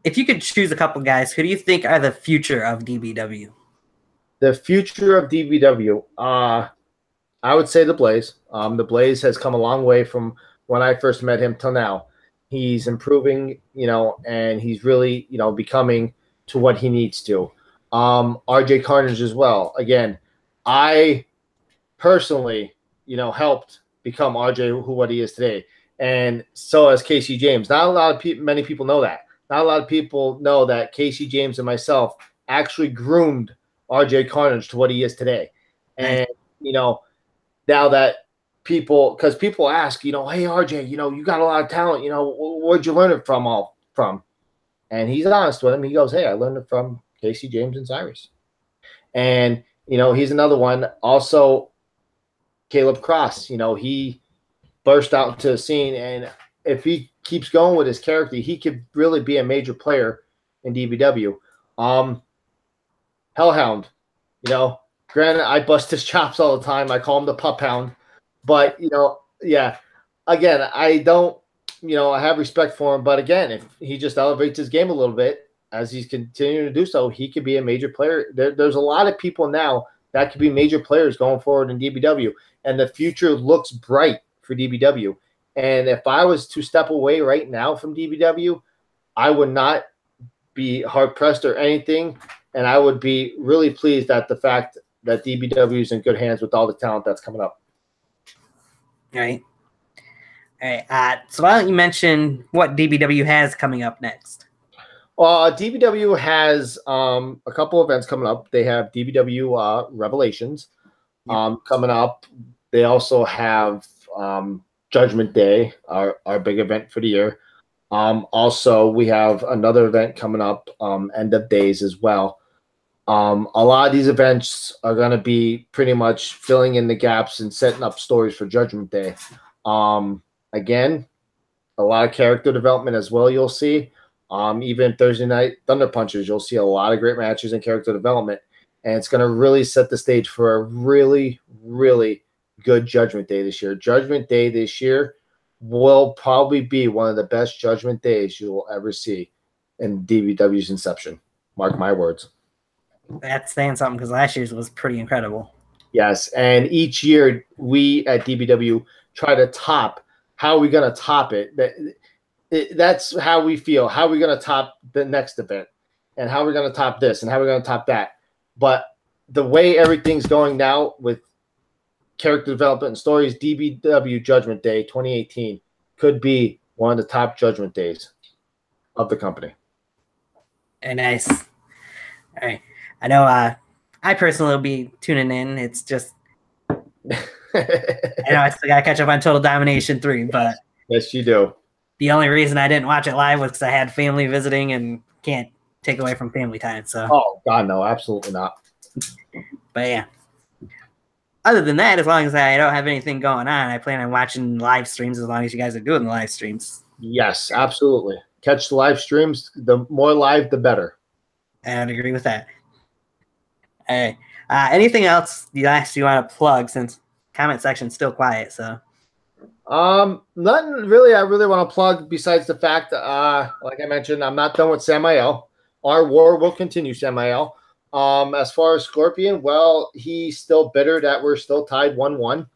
If you could choose a couple guys, who do you think are the future of DBW? The future of DBW, I would say the Blaze. The Blaze has come a long way from when I first met him till now. He's improving, and he's really, becoming to what he needs to. RJ Carnage as well. Again, I personally, helped become RJ what he is today, and so has Casey James. Not a lot of many people know that. Not a lot of people know that Casey James and myself actually groomed RJ Carnage to what he is today. And now that because people ask, hey RJ, you got a lot of talent. Where'd you learn it from? And he's honest with him. He goes, hey, I learned it from Casey James and Cyrus. And he's another one. Also, Caleb Cross, he burst out to the scene, and if he keeps going with his character, he could really be a major player in DBW. Hellhound, granted, I bust his chops all the time. I call him the pup hound, But, yeah, again, I don't, I have respect for him. But again, if he just elevates his game a little bit as he's continuing to do so, he could be a major player. There's a lot of people now that could be major players going forward in DBW, and the future looks bright for DBW. And if I was to step away right now from DBW, I would not be hard pressed or anything, and I would be really pleased at the fact that DBW is in good hands with all the talent that's coming up. All right. So why don't you mention what DBW has coming up next? DBW has a couple events coming up. They have DBW Revelations coming up. They also have Judgment Day, our big event for the year. Also, we have another event coming up, End of Days as well. A lot of these events are going to be pretty much filling in the gaps and setting up stories for Judgment Day. Again, a lot of character development as well, you'll see. Even Thursday Night Thunder Punchers, you'll see a lot of great matches and character development. And it's going to really set the stage for a really, really good Judgment Day this year. Judgment Day this year will probably be one of the best Judgment Days you will ever see in DBW's inception. Mark my words. That's saying something because last year's was pretty incredible. Yes, and each year we at DBW try to top. How are we going to top it? That's how we feel. How are we going to top the next event? And how are we going to top this? And how are we going to top that? But the way everything's going now with character development and stories, DBW Judgment Day 2018 could be one of the top Judgment Days of the company. Very nice. All right. I know I personally will be tuning in. It's just I know I still got to catch up on Total Domination 3, but yes, you do. The only reason I didn't watch it live was because I had family visiting and can't take away from family time. So. Oh, God, no, absolutely not. But, yeah. Other than that, as long as I don't have anything going on, I plan on watching live streams as long as you guys are doing the live streams. Yes, absolutely. Catch the live streams. The more live, the better. I would agree with that. All right. Anything else you want to plug since comment section's still quiet? So. Nothing really I really want to plug besides the fact that, like I mentioned, I'm not done with Samael. Our war will continue, Samael. As far as Scorpion, well, he's still bitter that we're still tied 1-1.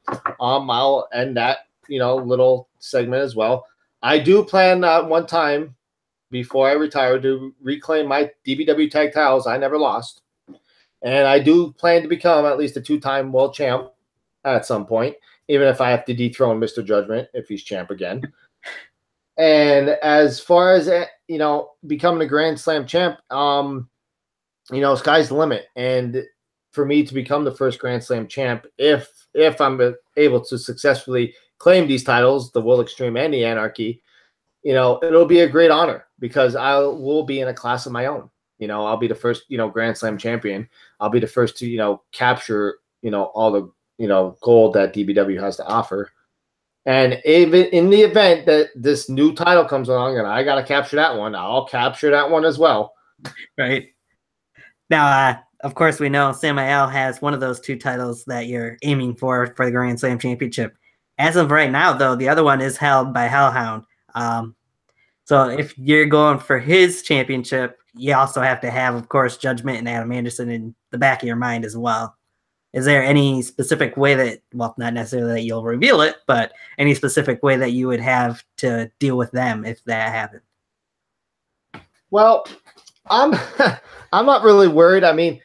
I'll end that, little segment as well. I do plan one time before I retire to reclaim my DBW tag titles I never lost. And I do plan to become at least a 2-time world champ at some point, even if I have to dethrone Mr. Judgment if he's champ again. And as far as, becoming a Grand Slam champ, sky's the limit. And for me to become the first Grand Slam champ, if I'm able to successfully claim these titles, the Will Extreme and the Anarchy, it'll be a great honor because I will be in a class of my own. I'll be the first, Grand Slam champion. I'll be the first to, capture, all the, gold that DBW has to offer. And even in the event that this new title comes along and I got to capture that one, I'll capture that one as well. Right. Now, of course, we know Samael has one of those 2 titles that you're aiming for the Grand Slam Championship. As of right now, though, the other one is held by Hellhound. So if you're going for his championship, you also have to have, of course, Judgment and Adam Anderson in the back of your mind as well. Is there any specific way that, well, not necessarily that you'll reveal it, but any specific way that you would have to deal with them if that happened? Well, I'm not really worried. I mean,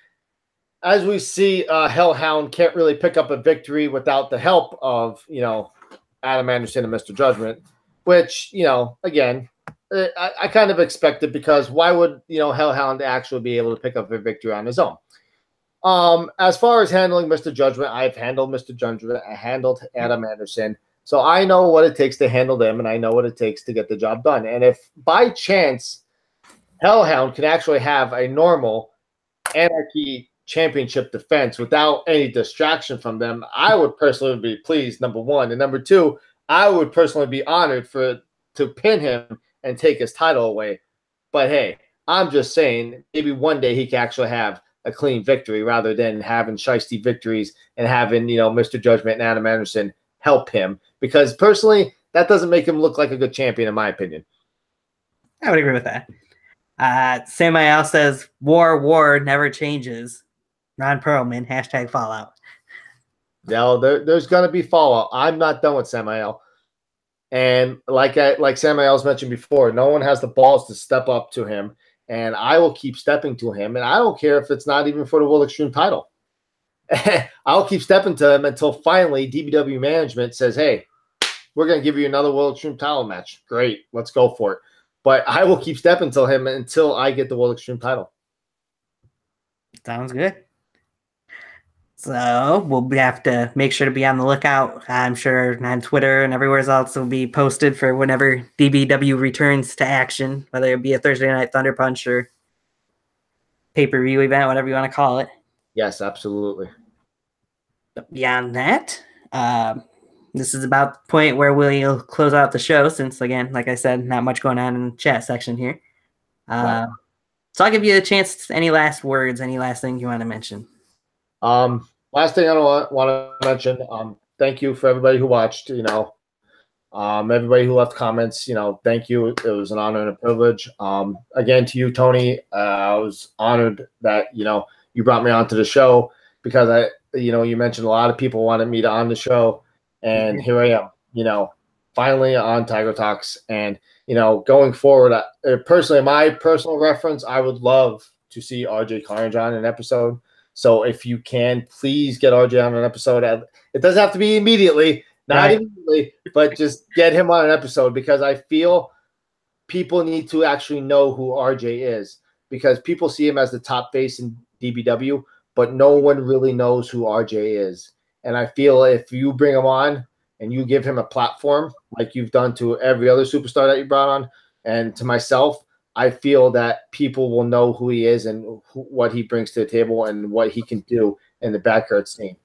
as we see, Hellhound can't really pick up a victory without the help of, Adam Anderson and Mr. Judgment, which, again, I kind of expected because why would, Hellhound actually be able to pick up a victory on his own? As far as handling Mr. Judgment, I've handled Mr. Judgment. I handled Adam Anderson. So I know what it takes to handle them, and I know what it takes to get the job done. And if by chance Hellhound can actually have a normal Anarchy championship defense without any distraction from them, I would personally be pleased, number one. And number two, I would personally be honored to pin him and take his title away. But hey, I'm just saying maybe one day he can actually have a clean victory rather than having shiesty victories and having, Mr. Judgment and Adam Anderson help him, because personally, that doesn't make him look like a good champion, in my opinion. I would agree with that. Samael says, war never changes. Ron Perlman, hashtag Fallout. No, there's going to be fallout. I'm not done with Samael. And like Samael's mentioned before, no one has the balls to step up to him, and I will keep stepping to him, and I don't care if it's not even for the World Extreme title. I'll keep stepping to him until finally DBW management says, hey, we're going to give you another World Extreme title match. Great, let's go for it. But I will keep stepping to him until I get the World Extreme title. Sounds good. So we'll have to make sure to be on the lookout. I'm sure on Twitter and everywhere else will be posted for whenever DBW returns to action, whether it be a Thursday Night Thunder Punch or pay-per-view event, whatever you want to call it. Yes, absolutely. But beyond that, this is about the point where we'll close out the show since, again, like I said, not much going on in the chat section here. Right. So I'll give you a chance. Any last words, any last thing you want to mention? Last thing I want to mention, thank you for everybody who watched, everybody who left comments, thank you. It was an honor and a privilege. Again, to you, Tony, I was honored that, you brought me onto the show, because you mentioned a lot of people wanted me to on the show, and here I am, finally on Tiger Talks. And, going forward, personally, my personal reference, I would love to see RJ Carnage on an episode. So if you can, please get RJ on an episode. It doesn't have to be immediately, not immediately, but just get him on an episode, because I feel people need to actually know who RJ is, because people see him as the top face in DBW, but no one really knows who RJ is. And I feel if you bring him on and you give him a platform like you've done to every other superstar that you brought on, and to myself, I feel that people will know who he is and what he brings to the table and what he can do in the backyard scene.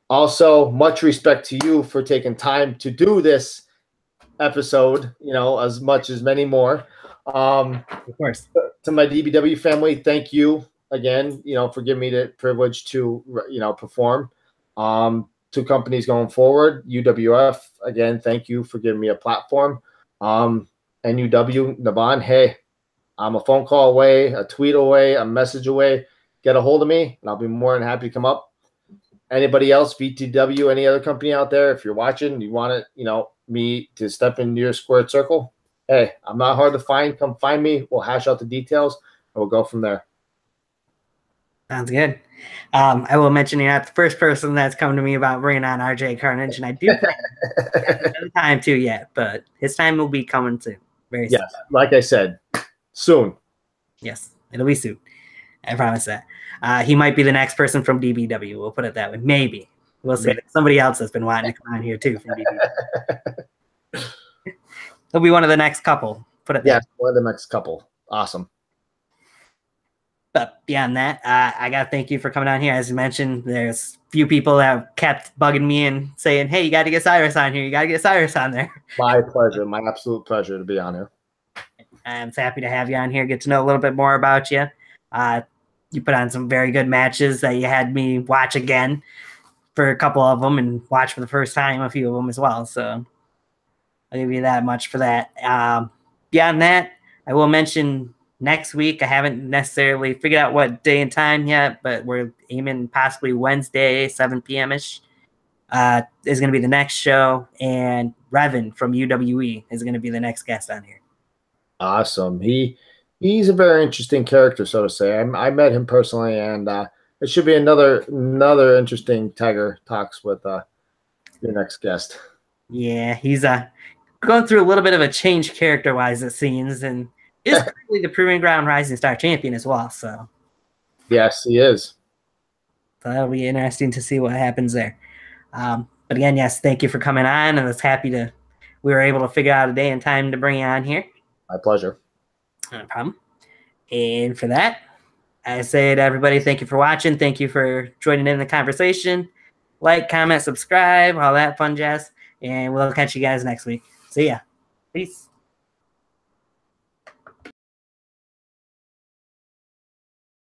Also, much respect to you for taking time to do this episode, as much as many more. Of course. To my DBW family, thank you again, for giving me the privilege to, perform. To companies going forward, UWF, again, thank you for giving me a platform. NUW, Naban, hey, I'm a phone call away, a tweet away, a message away. Get a hold of me, and I'll be more than happy to come up. Anybody else, VTW, any other company out there, if you're watching, you want it, me to step into your squared circle, hey, I'm not hard to find. Come find me. We'll hash out the details, and we'll go from there. Sounds good. I will mention you're not the first person that's come to me about bringing on RJ Carnage, and I do have no time to yet, but his time will be coming soon. Very soon. Yes, like I said, soon. Yes, it'll be soon. I promise that. He might be the next person from DBW. We'll put it that way. Maybe. We'll see. Somebody else has been wanting to come on here too from DBW. He'll be one of the next couple. Put it. Yes, one of the next couple. Awesome. But beyond that, I got to thank you for coming on here. As you mentioned, there's a few people that have kept bugging me and saying, hey, you got to get Cyrus on here. You got to get Cyrus on there. My pleasure. My absolute pleasure to be on here. I'm happy to have you on here, get to know a little bit more about you. You put on some very good matches that you had me watch again for a couple of them, and watch for the first time a few of them as well. So I'll give you that much for that. Beyond that, I will mention next week, I haven't necessarily figured out what day and time yet, but we're aiming possibly Wednesday, 7 p.m.-ish, is going to be the next show, and Revan from UWE is going to be the next guest on here. Awesome. He's a very interesting character, so to say. I met him personally, and it should be another interesting Tiger Talks with your next guest. Yeah, he's going through a little bit of a change character-wise, it seems, and is currently the Proving Ground Rising Star champion as well. So yes, he is. So that'll be interesting to see what happens there. But again, yes, thank you for coming on, and I was happy we were able to figure out a day and time to bring you on here. My pleasure. No problem. And for that, I say to everybody, thank you for watching. Thank you for joining in the conversation. Like, comment, subscribe, all that fun jazz. And we'll catch you guys next week. See ya. Peace.